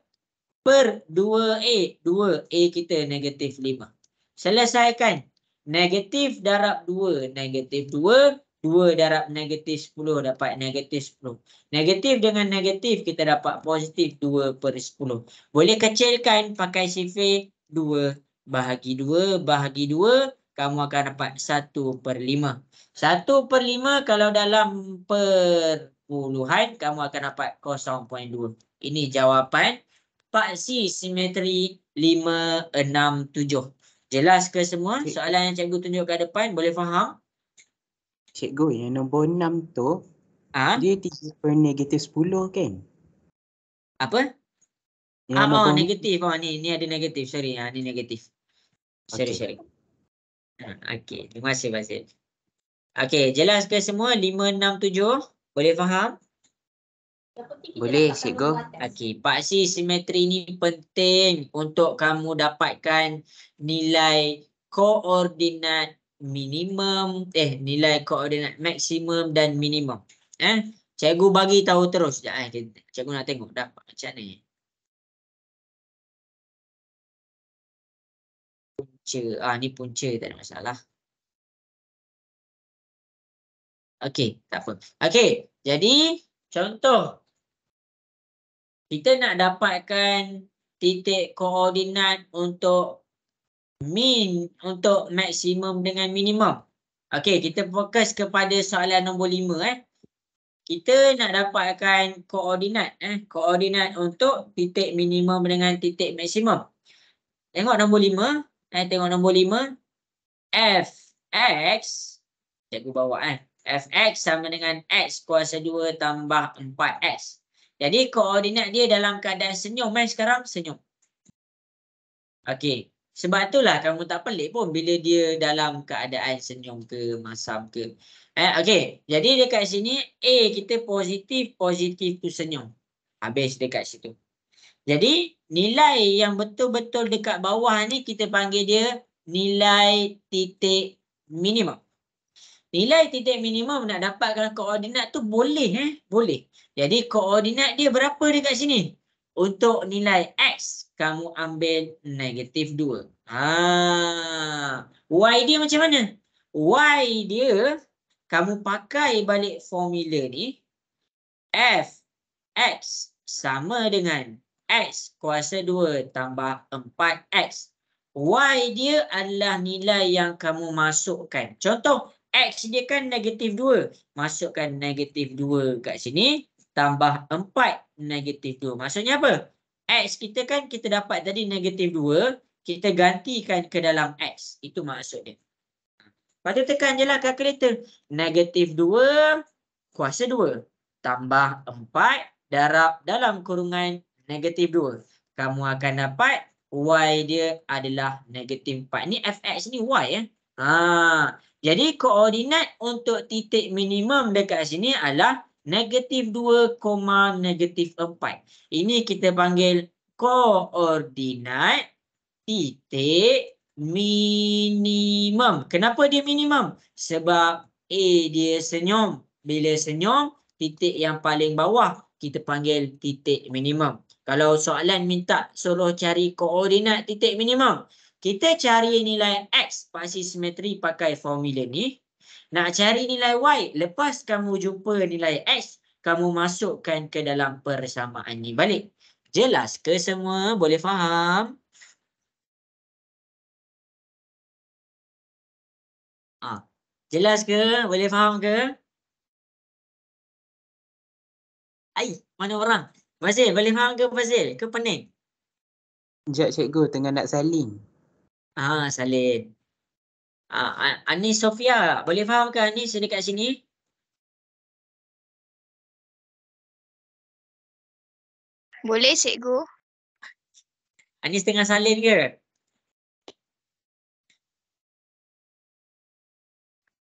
S1: per 2A. 2A kita negatif 5. Selesaikan. Negatif darab 2. Negatif 2. 2 darab negatif 10 dapat negatif 10. Negatif dengan negatif kita dapat positif 2 per 10. Boleh kecilkan pakai sifar 2 bahagi 2 bahagi 2. Kamu akan dapat 1 per 5. 1 per 5 kalau dalam perpuluhan kamu akan dapat 0.2. Ini jawapan paksi simetri 567. Jelas ke semua? Soalan yang cikgu tunjuk kat depan boleh faham?
S2: Cikgu, yang nombor 6 tu, dia 3 per negatif 10 kan?
S1: Apa?
S2: Yang nombor
S1: Negatif. Ni ada negatif. Sorry. Ni negatif. Sorry. Okey. Terima kasih, Bazil. Okey. Jelas ke semua? 567. Boleh faham?
S2: Boleh, cikgu.
S1: Okey. Paksi simetri ni penting untuk kamu dapatkan nilai koordinat minimum, nilai koordinat maksimum dan minimum. Cikgu bagi tahu terus. Cikgu nak tengok dapat macam ni. Punca. Ni punca, tak ada masalah. Okey, tak apa. Okey, jadi contoh. Kita nak dapatkan titik koordinat untuk untuk maksimum dengan minimum. Okey, kita fokus kepada soalan nombor 5. Kita nak dapatkan koordinat. Koordinat untuk titik minimum dengan titik maksimum. Tengok nombor 5. Tengok nombor 5. Fx. Cikgu bawa. Fx sama dengan x kuasa 2 tambah 4x. Jadi koordinat dia dalam keadaan senyum. Sekarang senyum. Okey. Sebab itulah kamu tak pelik pun bila dia dalam keadaan senyum ke, masam ke. Okey. Jadi dekat sini A kita positif, positif tu senyum. Habis dekat situ. Jadi nilai yang betul-betul dekat bawah ni kita panggil dia nilai titik minimum. Nilai titik minimum nak dapatkan koordinat tu boleh. Boleh. Jadi koordinat dia berapa dekat sini? Untuk nilai X, kamu ambil -2. Y dia macam mana? Y dia, kamu pakai balik formula ni. Fx sama dengan X kuasa 2 tambah 4X. Y dia adalah nilai yang kamu masukkan. Contoh, X dia kan -2. Masukkan -2 kat sini. Tambah 4 -2. Maksudnya apa? X kita kan kita dapat tadi -2. Kita gantikan ke dalam X. Itu maksud dia. Lepas tu tekan je lah kalkulator. -2 kuasa 2. Tambah 4 darab dalam kurungan -2. Kamu akan dapat Y dia adalah -4. Ni Fx ni Y. Jadi koordinat untuk titik minimum dekat sini adalah -2, -4. Ini kita panggil koordinat titik minimum. Kenapa dia minimum? Sebab A dia senyum. Bila senyum, titik yang paling bawah kita panggil titik minimum. Kalau soalan minta suruh cari koordinat titik minimum, kita cari nilai X paksi simetri pakai formula ni. Nak cari nilai Y, lepas kamu jumpa nilai X, kamu masukkan ke dalam persamaan ni balik. Jelas ke semua? Boleh faham? Jelas ke? Boleh faham ke? Mana orang? Fazil, boleh faham ke Fazil? Ke pening?
S2: Sekejap cikgu, tengah nak salin.
S1: Salin. Anis Sofia, boleh faham ke Anis dekat sini?
S4: Boleh, cikgu.
S1: Anis tengah salin ke?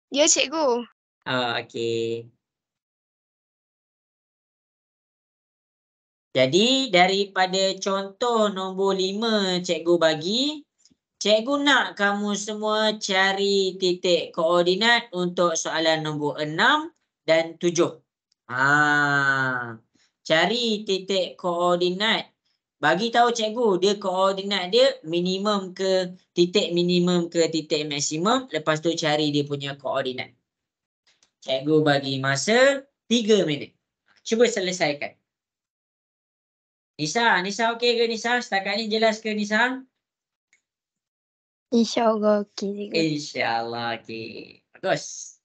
S4: Ya, cikgu.
S1: Okey. Jadi daripada contoh nombor 5 cikgu bagi, cikgu nak kamu semua cari titik koordinat untuk soalan nombor 6 dan 7. Cari titik koordinat. Bagi tahu cikgu dia koordinat dia minimum ke titik maksimum. Lepas tu cari dia punya koordinat. Cikgu bagi masa 3 minit. Cuba selesaikan. Nisa okey ke Nisa? Setakat ni jelas ke Nisa?
S4: InsyaAllah okey, cikgu.
S1: InsyaAllah okey. Bagus.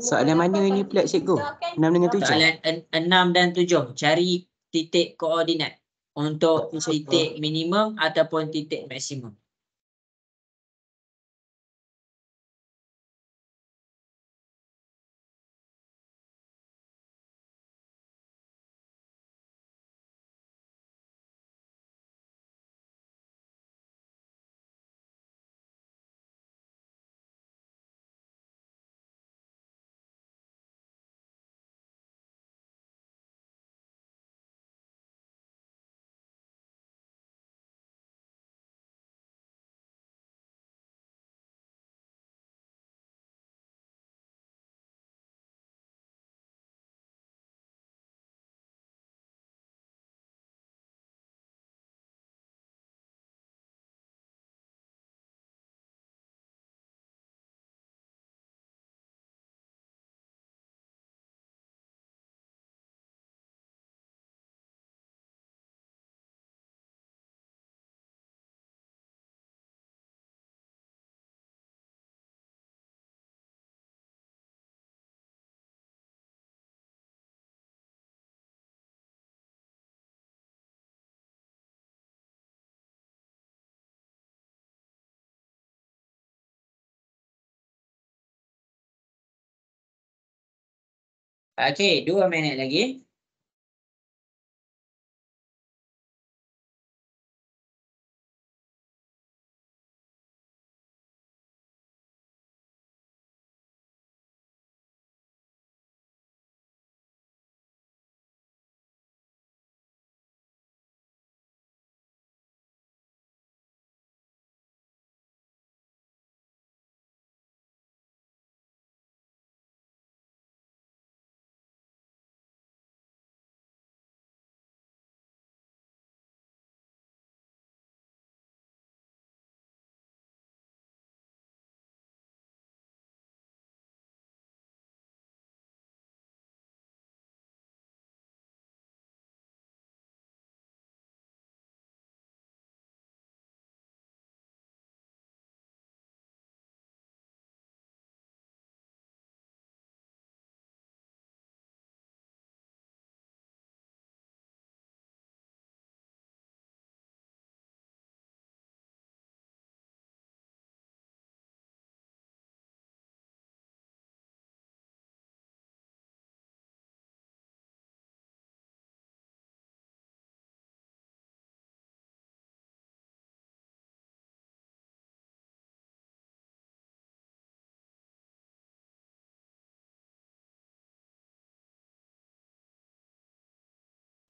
S2: Soalan mana ni pula cikgu? 6 dengan 7?
S1: Soalan 6 dan 7. Cari titik koordinat untuk titik minimum ataupun titik maksimum. Okey, 2 minit lagi.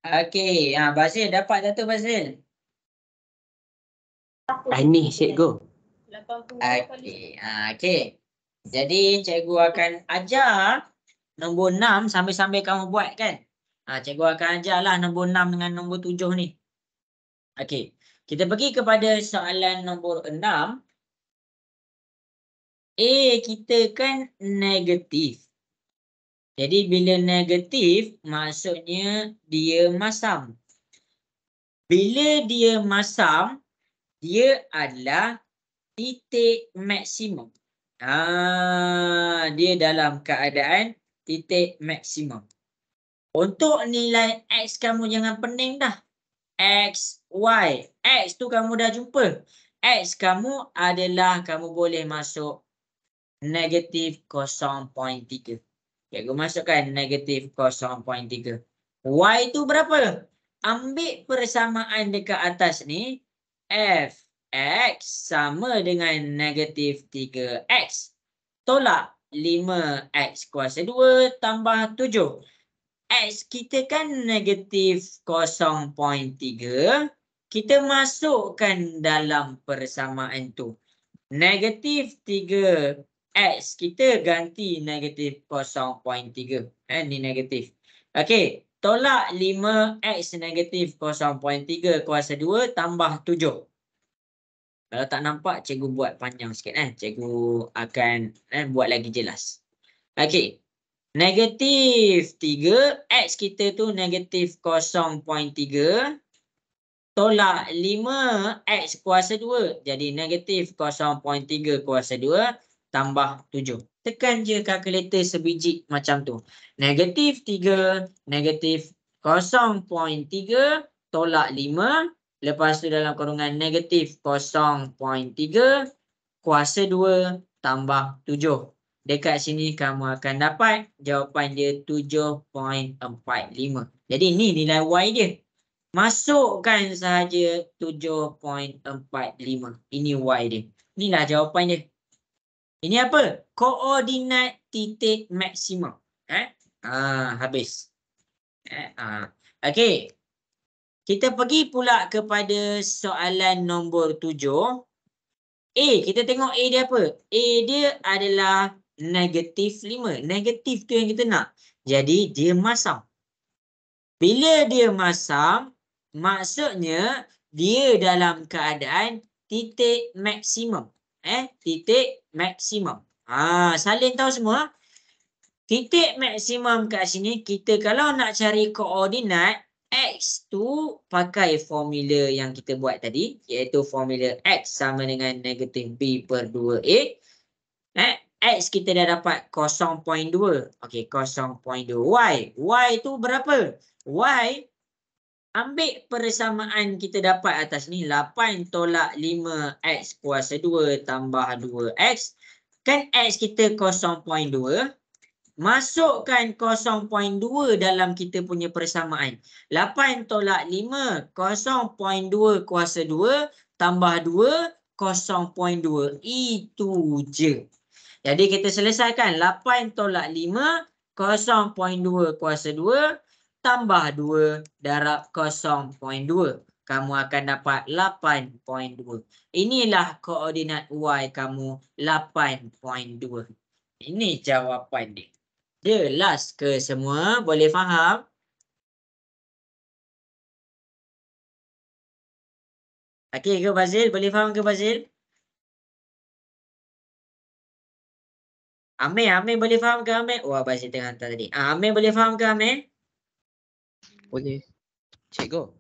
S1: Okey, Basil dapat tak tu Basil?
S2: Ni cikgu.
S5: 82 kali
S1: Okey, okey. Jadi cikgu akan ajar nombor 6 sambil-sambil kamu buat kan. Cikgu akan ajarlah nombor 6 dengan nombor 7 ni. Okey, kita pergi kepada soalan nombor 6. A kita kan negatif. Jadi bila negatif maksudnya dia masam. Bila dia masam, dia adalah titik maksimum. Dia dalam keadaan titik maksimum. Untuk nilai X kamu jangan pening dah. X, Y. X tu kamu dah jumpa. X kamu adalah kamu boleh masuk negatif 0.3. Cikgu masukkan negatif 0.3. Y tu berapa? Ambil persamaan dekat atas ni. Fx sama dengan negatif 3x. Tolak 5x kuasa 2 tambah 7. X kita kan negatif 0.3. Kita masukkan dalam persamaan tu. Negatif 3x kita ganti negatif 0.3. Ni negatif. Okey. Tolak 5x negatif 0.3 kuasa 2 tambah 7. Kalau tak nampak, cikgu buat panjang sikit. Cikgu akan buat lagi jelas. Okey. Negatif 3, X kita tu negatif 0.3. Tolak 5X kuasa 2. Jadi negatif 0.3 kuasa 2 tambah 7. Tekan je kalkulator sebiji macam tu. Negatif 3, negatif 0.3, tolak 5. Lepas tu dalam kurungan negatif 0.3 kuasa 2 tambah 7. Dekat sini kamu akan dapat jawapan dia 7.45. Jadi ni nilai Y dia. Masukkan sahaja 7.45. Ini Y dia. Inilah jawapan dia. Ini apa? Koordinat titik maksimum. Habis. Okey. Kita pergi pula kepada soalan nombor 7. A, kita tengok A dia apa? A dia adalah negatif 5. Negatif tu yang kita nak. Jadi dia masam. Bila dia masam, maksudnya dia dalam keadaan titik maksimum. Titik maksimum. Salin tahu semua. Titik maksimum kat sini, kita kalau nak cari koordinat, X tu pakai formula yang kita buat tadi, iaitu formula X sama dengan negatif B per 2A. X kita dah dapat 0.2. Okey, 0.2. Y tu berapa? Y, ambil persamaan kita dapat atas ni, 8 tolak 5X kuasa 2 tambah 2X. Kan X kita 0.2. Masukkan 0.2 dalam kita punya persamaan. 8 tolak 5, 0.2 kuasa 2 tambah 2, 0.2. Itu je. Jadi kita selesaikan 8 tolak 5, 0.2 kuasa 2 tambah 2 darab 0.2. Kamu akan dapat 8.2. Inilah koordinat Y kamu 8.2. Ini jawapan dia. Jelas ke semua? Boleh faham? Okey ke Bazil? Boleh faham ke Bazil? Amir boleh faham ke Amir? Wah, Bazil tengah hantar tadi. Amir boleh faham ke Amir?
S3: Boleh.
S2: Cikgu,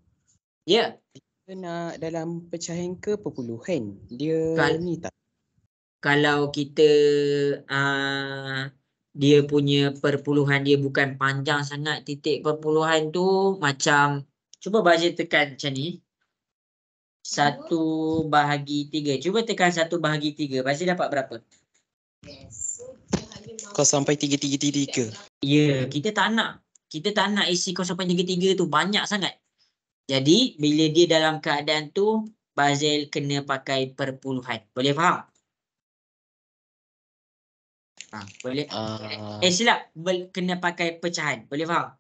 S1: Ya.
S2: dia nak dalam pecahan ke perpuluhan? Dia
S1: Kal-
S2: ni tak?
S1: Kalau kita dia punya perpuluhan dia bukan panjang sangat, titik perpuluhan tu macam, cuba Bazil tekan macam ni. 1/3. Cuba tekan 1/3. Bazil dapat berapa?
S2: Kau sampai 3.
S1: Ya, kita tak nak isi 0.33 tu banyak sangat. Jadi bila dia dalam keadaan tu, Bazil kena pakai perpuluhan. Boleh faham? Boleh. Silap, kena pakai pecahan. Boleh faham?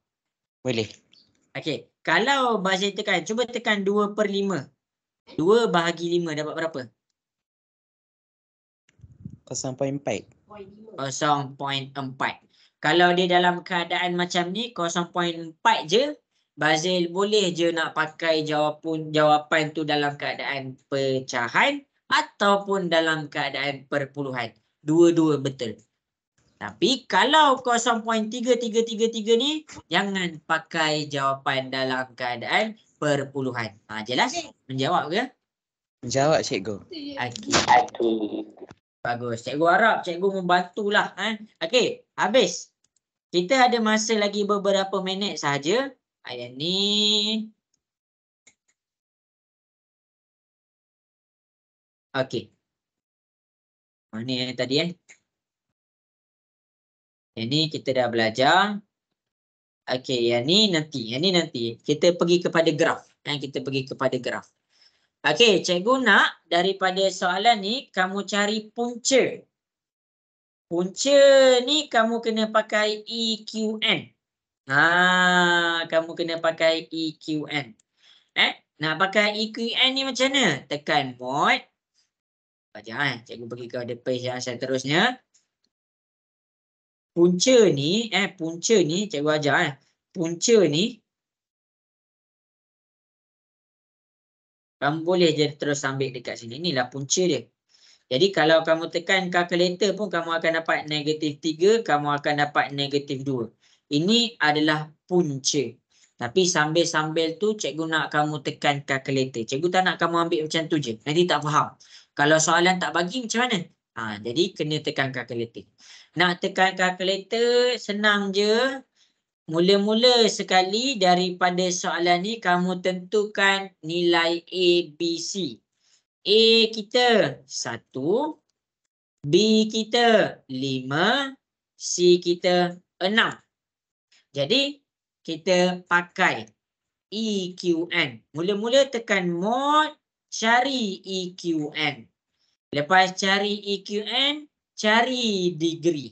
S2: Boleh.
S1: Okey. Kalau Bazil tekan, cuba tekan 2/5. 2/5 dapat berapa?
S2: 0.4.
S1: 0.4. Kalau dia dalam keadaan macam ni, 0.4 je, Bazil boleh je nak pakai jawapan tu dalam keadaan pecahan ataupun dalam keadaan perpuluhan. Dua-dua betul. Tapi kalau 0.3333 ni, jangan pakai jawapan dalam keadaan perpuluhan. Jelas? Menjawab ke?
S2: Menjawab cikgu.
S1: Okey. Bagus. Cikgu harap cikgu membantulah. Okey, habis. Kita ada masa lagi beberapa minit saja. Ayat ni. Okey. Mana yang tadi Yang ni kita dah belajar. Okey, yang ni nanti. Kita pergi kepada graf. Kita pergi kepada graf. Okey, cikgu nak daripada soalan ni kamu cari punca. Punca ni kamu kena pakai EQN. Kamu kena pakai EQN. Nak pakai EQN ni macam mana? Tekan mod. Baca cikgu pergi ke page yang seterusnya. Punca ni, cikgu ajar punca ni kamu boleh je terus ambil dekat sini. Inilah punca dia. Jadi kalau kamu tekan kalkulator pun kamu akan dapat -3, kamu akan dapat -2. Ini adalah punca. Tapi sambil-sambil tu cikgu nak kamu tekan kalkulator. Cikgu tak nak kamu ambil macam tu je. Nanti tak faham. Kalau soalan tak bagi macam mana? Jadi kena tekan kalkulator. Nak tekan kalkulator senang je. Mula-mula sekali daripada soalan ni kamu tentukan nilai A, B, C. A kita 1, B kita 5, C kita 6. Jadi kita pakai EQN. Mula-mula tekan mod, cari EQN. Lepas cari EQN, cari degree.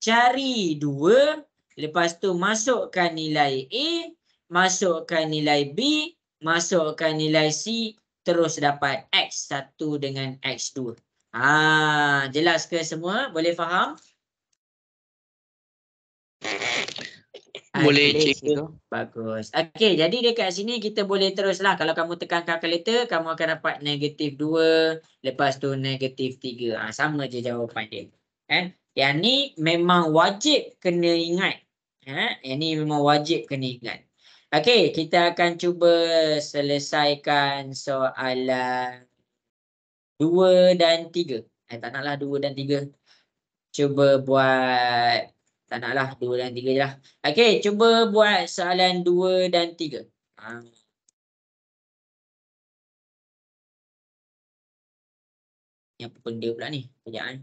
S1: Cari 2, lepas tu masukkan nilai A, masukkan nilai B, masukkan nilai C, terus dapat X1 dengan X2. Jelas ke semua? Boleh faham?
S3: Boleh,
S1: Okey,
S3: cikgu.
S1: bagus. Okey, jadi dekat sini kita boleh teruslah. Kalau kamu tekan kalkulator, kamu akan dapat -2, lepas tu -3. Sama je jawapan dia. Yang ni memang wajib kena ingat. Yang ni memang wajib kena ingat. Okey, kita akan cuba selesaikan soalan 2 dan 3. Tak naklah 2 dan 3. Cuba buat, tak naklah 2 dan 3 je lah. Okey, cuba buat soalan 2 dan 3. Ni apa benda pula ni? Sekejap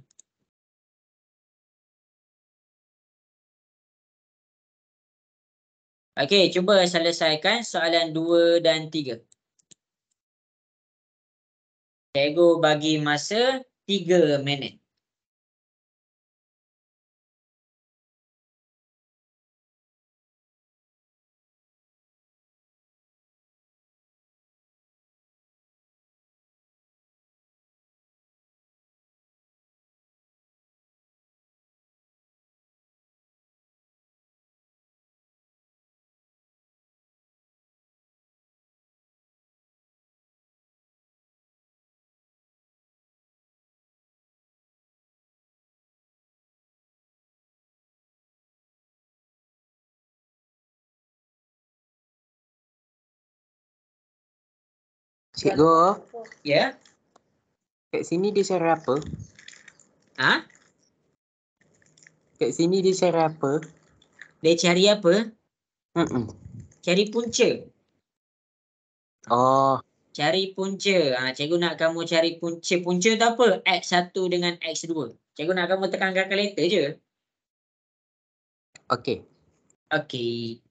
S1: Okey, cuba selesaikan soalan 2 dan 3. Cikgu bagi masa 3 minit.
S2: Cikgu,
S1: Ya?
S2: kat sini dia cara apa?
S1: Ha?
S2: Kat sini dia cara apa?
S1: Dia cari apa?
S2: Mm-mm.
S1: Cari punca.
S2: Oh,
S1: Cari punca. Cikgu nak kamu cari punca. Punca tu apa? X1 dengan X2. Cikgu nak kamu tekan kalkulator je.
S2: okey.
S1: Okey.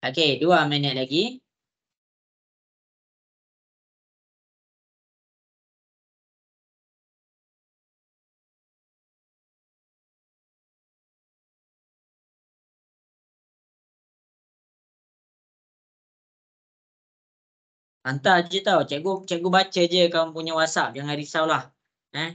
S1: Okey, 2 minit lagi. Hantar je tau. Cikgu baca je kamu punya WhatsApp. Jangan risaulah. Eh?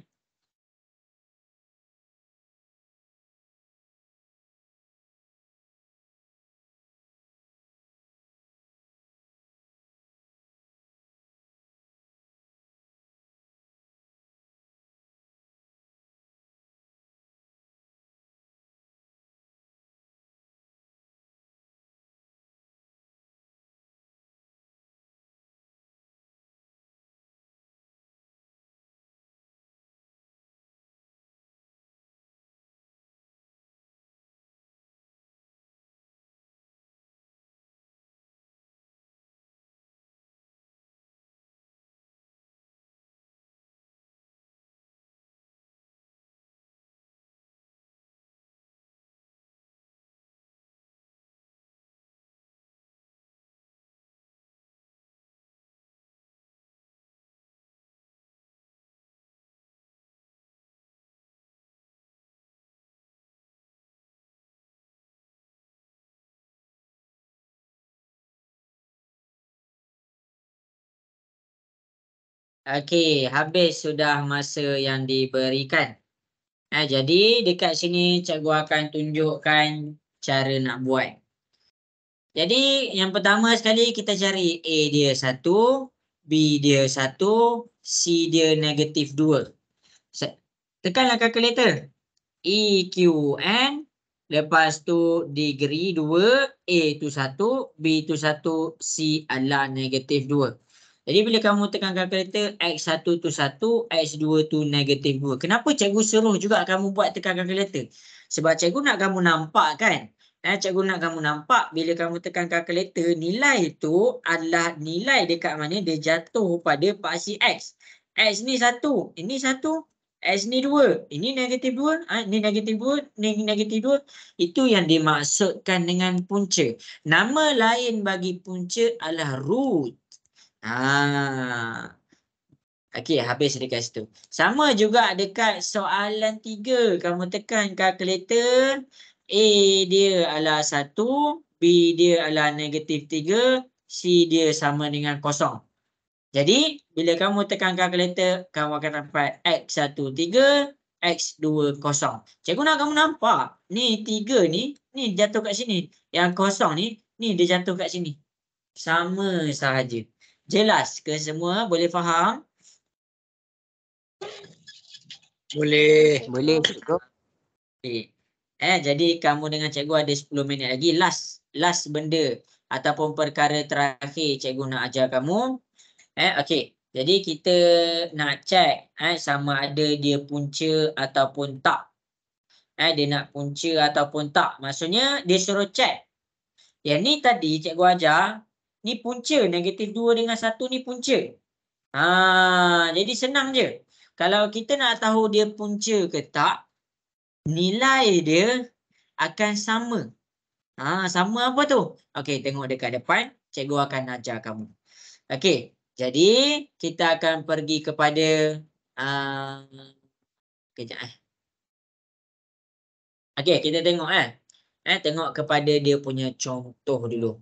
S1: Okey, habis sudah masa yang diberikan. Jadi dekat sini cikgu akan tunjukkan cara nak buat. Jadi yang pertama sekali kita cari A dia 1, B dia 1, C dia -2. Tekanlah kalkulator. EQN, lepas tu degree 2, A tu 1, B tu 1, C adalah -2. Jadi bila kamu tekan kalkulator, X1 tu 1, X2 tu -2. Kenapa cikgu suruh juga kamu buat tekan kalkulator? Sebab cikgu nak kamu nampak kan? Cikgu nak kamu nampak bila kamu tekan kalkulator, nilai tu adalah nilai dekat mana dia jatuh pada paksi X. X ni 1, ini 1. X ni 2, ini -2, ni -2, ni -2. Itu yang dimaksudkan dengan punca. Nama lain bagi punca adalah root. Okey, habis dekat situ. Sama juga dekat soalan 3. Kamu tekan kalkulator. A dia adalah 1. B dia adalah -3. C dia sama dengan 0. Jadi, bila kamu tekan kalkulator, kamu akan dapat X13, X20. Cikgu nak kamu nampak. Ni 3 ni jatuh kat sini. Yang 0 ni dia jatuh kat sini. Sama sahaja. Jelas ke semua? Boleh faham?
S3: Boleh.
S2: Boleh cikgu.
S1: Okay. Jadi kamu dengan cikgu ada 10 minit lagi. Last benda ataupun perkara terakhir cikgu nak ajar kamu. Okey. Jadi kita nak check sama ada dia punca ataupun tak. Dia nak punca ataupun tak. Maksudnya dia suruh check. Yang ni tadi cikgu ajar, ni punca. -2 dengan 1 ni punca. Jadi senang je. Kalau kita nak tahu dia punca ke tak, nilai dia akan sama. Sama apa tu? Okey, tengok dekat depan. Cikgu akan ajar kamu. Okey, jadi kita akan pergi kepada kejap Okey, kita tengok tengok kepada dia punya contoh dulu.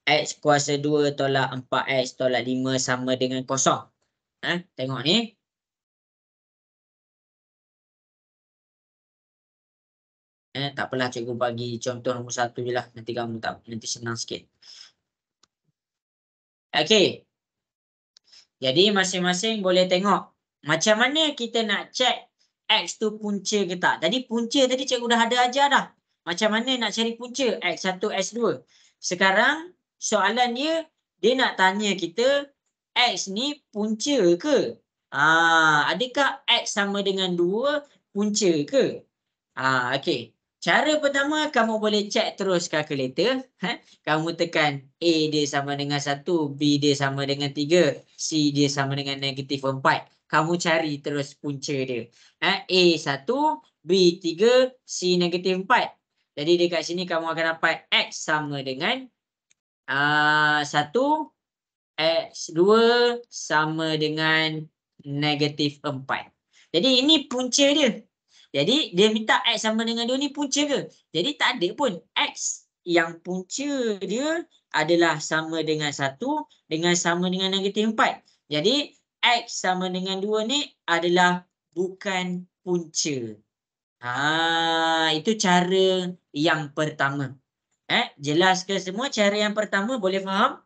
S1: X kuasa 2 tolak 4X tolak 5 sama dengan 0. Tengok ni. Tak apalah, cikgu bagi contoh nombor 1 je lah. Nanti kamu nanti senang sikit. Okey. Jadi masing-masing boleh tengok macam mana kita nak check X tu punca ke tak. Tadi punca tadi cikgu dah ada ajar dah. Macam mana nak cari punca X1, X2. Sekarang soalan dia nak tanya kita X ni punca ke? Adakah X sama dengan 2 punca ke? Okey. Cara pertama, kamu boleh check terus kalkulator. Kamu tekan A dia sama dengan 1, B dia sama dengan 3, C dia sama dengan -4. Kamu cari terus punca dia. A 1, B 3, C -4. Jadi dekat sini kamu akan dapat X sama dengan 1, X 2 sama dengan -4. Jadi ini punca dia. Jadi dia minta X sama dengan 2 ni punca ke? Jadi tak ada pun. X yang punca dia adalah sama dengan 1 dengan sama dengan -4. Jadi X sama dengan 2 ni adalah bukan punca. Itu cara yang pertama. Jelas ke semua cara yang pertama? Boleh faham?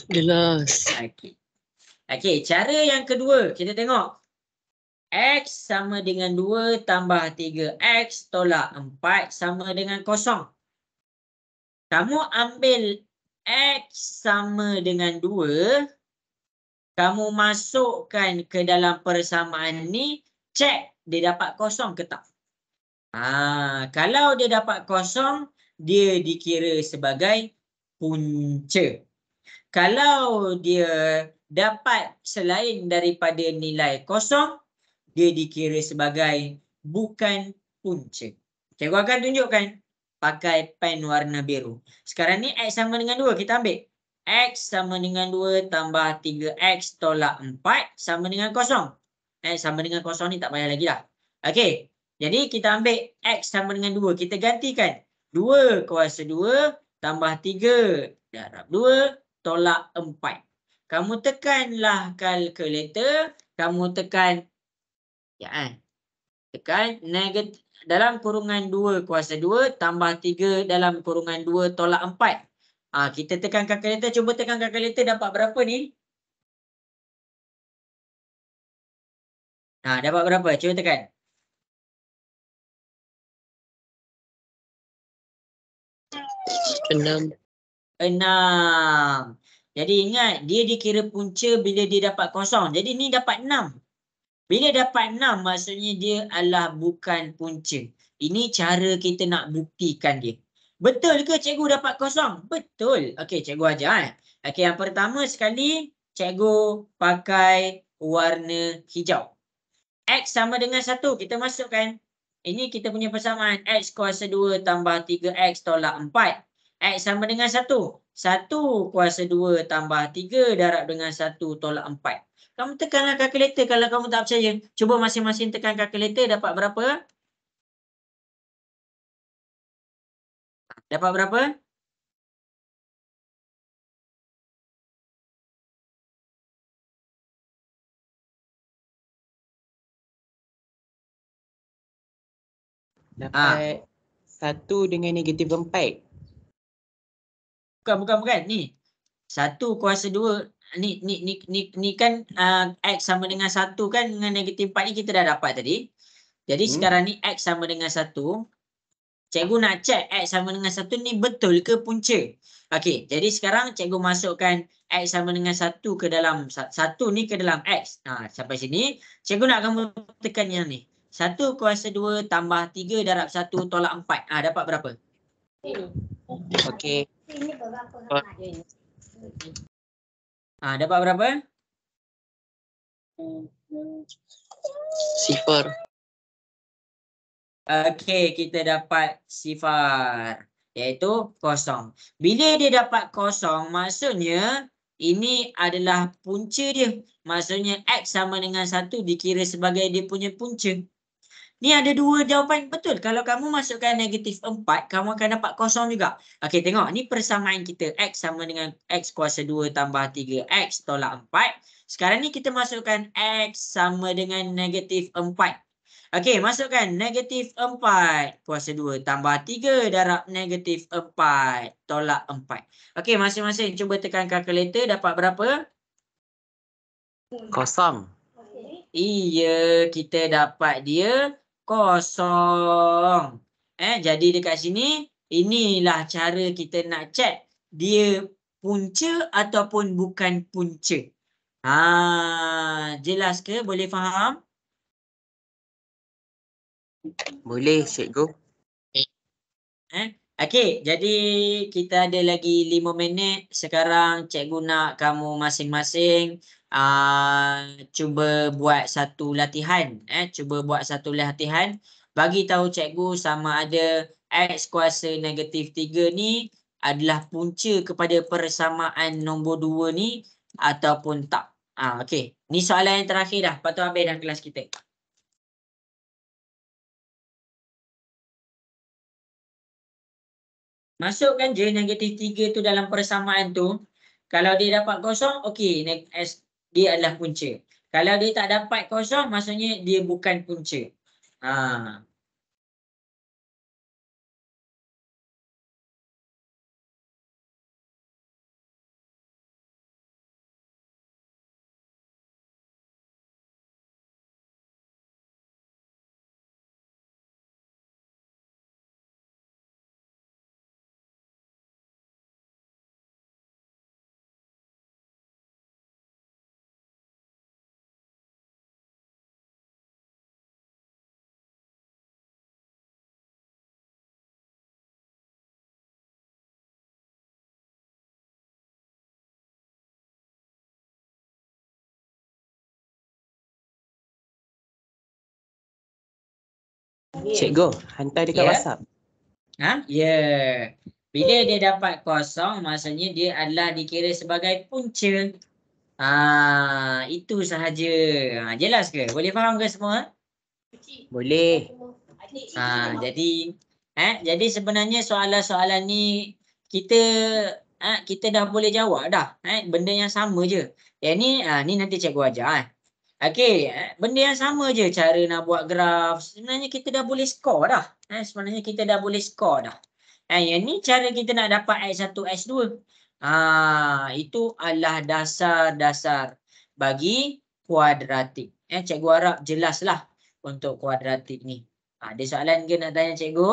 S3: Jelas.
S1: Okey, cara yang kedua kita tengok. X sama dengan 2 tambah 3X tolak 4 sama dengan 0. Kamu ambil X sama dengan 2. Kamu masukkan ke dalam persamaan ni. Cek dia dapat 0 ke tak. Kalau dia dapat 0, dia dikira sebagai punca. Kalau dia dapat selain daripada nilai 0, dia dikira sebagai bukan punca. Cikgu akan tunjukkan pakai pen warna biru. Sekarang ni X sama dengan 2. Kita ambil. X sama dengan 2 tambah 3X tolak 4 sama dengan 0. X sama dengan 0 ni tak payah lagi lah. Okey. Jadi kita ambil X sama dengan 2. Kita gantikan. 2 kuasa 2 tambah 3 darab 2 tolak 4. Kamu tekanlah kalkulator. Kamu tekan tekan negatif dalam kurungan 2 kuasa 2 tambah 3 dalam kurungan 2 tolak 4. Kita tekan kalkulator. Cuba tekan kalkulator dapat berapa ni? Dapat berapa? Cuba tekan.
S3: 6.
S1: 6. Jadi ingat, dia dikira punca bila dia dapat 0. Jadi ni dapat 6. Bila dapat 6, maksudnya dia adalah bukan punca. Ini cara kita nak buktikan dia. Betul ke cikgu dapat 0? Betul. Okey, cikgu ajar. Okey, yang pertama sekali, cikgu pakai warna hijau. X sama dengan 1. Kita masukkan. Ini kita punya persamaan. X kuasa 2 tambah 3X tolak 4. X sama dengan 1. 1 kuasa 2 tambah 3 darab dengan 1 tolak 4. Kamu tekanlah kalkulator kalau kamu tak percaya. Cuba masing-masing tekan kalkulator dapat berapa? Dapat berapa?
S2: Dapat 1 dengan negatif 4.
S1: Bukan. Ni. 1 kuasa 2. Ni kan X sama dengan 1 kan, dengan negatif 4 ni kita dah dapat tadi. Jadi sekarang ni X sama dengan 1. Cikgu nak check X sama dengan 1 ni betul ke punca. Okey, jadi sekarang cikgu masukkan X sama dengan 1 ke dalam 1 ni ke dalam X. Sampai sini. Cikgu nak kamu tekan yang ni. 1 kuasa 2 tambah 3 darab 1 tolak 4. Dapat berapa?
S5: Ini.
S2: Okey.
S5: Ini berapa hak dia ni?
S1: Dapat berapa?
S3: Sifar.
S1: Okey, kita dapat sifar, iaitu kosong. Bila dia dapat kosong, maksudnya ini adalah punca dia. Maksudnya X sama dengan 1 dikira sebagai dia punya punca. Ni ada dua jawapan betul. Kalau kamu masukkan negatif 4, kamu akan dapat kosong juga. Okey, tengok. Ni persamaan kita. X sama dengan X kuasa 2 tambah 3. X tolak 4. Sekarang ni kita masukkan X sama dengan negatif 4. Okey, masukkan negatif 4 kuasa 2 tambah 3 darab negatif 4 tolak 4. Okey, masing-masing cuba tekan kalkulator. Dapat berapa?
S2: Kosong.
S1: Iya, kita dapat dia kosong. Jadi dekat sini, inilah cara kita nak check dia punca ataupun bukan punca. Jelas ke? Boleh faham?
S2: Boleh, cikgu.
S1: Okey, jadi kita ada lagi 5 minit. Sekarang cikgu nak kamu masing-masing cuba buat satu latihan. Cuba buat satu latihan. Bagi tahu cikgu sama ada X kuasa negatif 3 ni adalah punca kepada persamaan nombor 2 ni ataupun tak. Okey, ni soalan yang terakhir dah. Lepas tu habis dah kelas kita. Masukkan je negatif 3 tu dalam persamaan tu. Kalau dia dapat kosong, okey, dia adalah punca. Kalau dia tak dapat kosong, maksudnya dia bukan punca.
S2: Cikgu, hantar dekat
S1: Ya.
S2: WhatsApp.
S1: Ya. Bila dia dapat kosong, maksudnya dia adalah dikira sebagai punca. Itu sahaja. Jelas ke? Boleh faham ke semua?
S2: Boleh.
S1: Jadi sebenarnya soalan-soalan ni kita dah boleh jawab dah. Benda yang sama je. Yang ni nanti cikgu ajar. Okey, benda yang sama je cara nak buat graf. Sebenarnya kita dah boleh skor dah. Sebenarnya kita dah boleh skor dah. Yang ni cara kita nak dapat X1, X2. Itu adalah dasar-dasar bagi kuadratik. Cikgu harap jelaslah untuk kuadratik ni. Ada soalan ke nak tanya cikgu?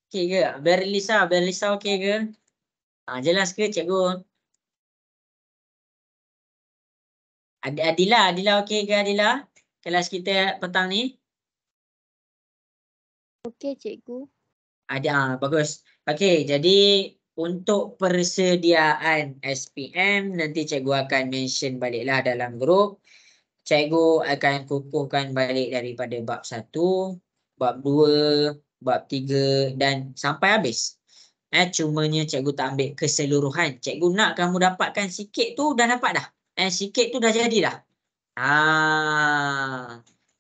S1: Okey ke? Berlisa okey ke? Jelas ke cikgu? Adila okey ke Adila? Kelas kita petang ni?
S4: Okey, cikgu.
S1: Bagus. Okey, jadi untuk persediaan SPM nanti cikgu akan mention baliklah dalam grup. Cikgu akan kukuhkan balik daripada bab 1. bab 2, bab 3 dan sampai habis. Cumanya cikgu tak ambil keseluruhan. Cikgu nak kamu dapatkan sikit tu dah dapat dah. Sikit tu dah jadi dah.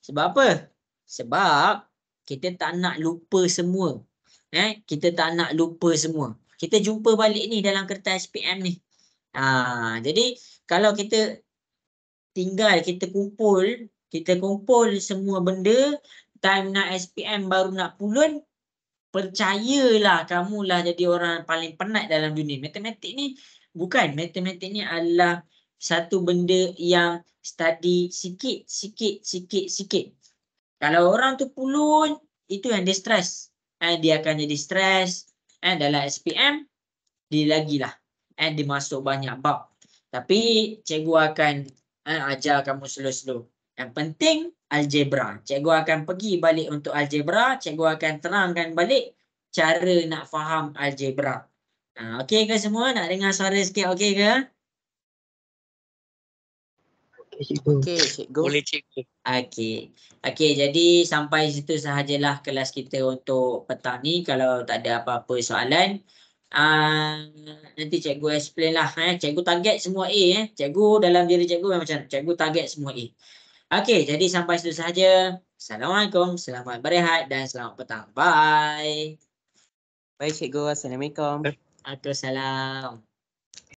S1: Sebab apa? Sebab kita tak nak lupa semua. Kita tak nak lupa semua. Kita jumpa balik ni dalam kertas SPM ni. Jadi kalau kita tinggal kita kumpul semua benda, time nak SPM baru nak pulun, percayalah kamulah jadi orang paling penat dalam dunia. Matematik ni bukan. Matematik ni adalah satu benda yang study sikit. Kalau orang tu pulun, itu yang dia stres. Dia akan jadi stres. Dalam SPM, dia lagilah. Dia masuk banyak bab. Tapi cikgu akan ajar kamu slow-slow. Yang penting algebra. Cikgu akan pergi balik untuk algebra. Cikgu akan terangkan balik cara nak faham algebra. Okey ke semua? Nak dengar suara sikit okey ke?
S3: Okey, cikgu.
S2: Okey, cikgu.
S3: Boleh, cikgu.
S1: Okey, jadi sampai situ sahajalah kelas kita untuk petang ni. Kalau tak ada apa-apa soalan, nanti cikgu explain lah. Cikgu target semua A. Cikgu dalam diri cikgu memang macam cikgu target semua A. Okey, jadi sampai situ sahaja. Assalamualaikum, selamat berehat dan selamat petang. Bye.
S2: Baik cikgu, Assalamualaikum.
S1: Waalaikumsalam.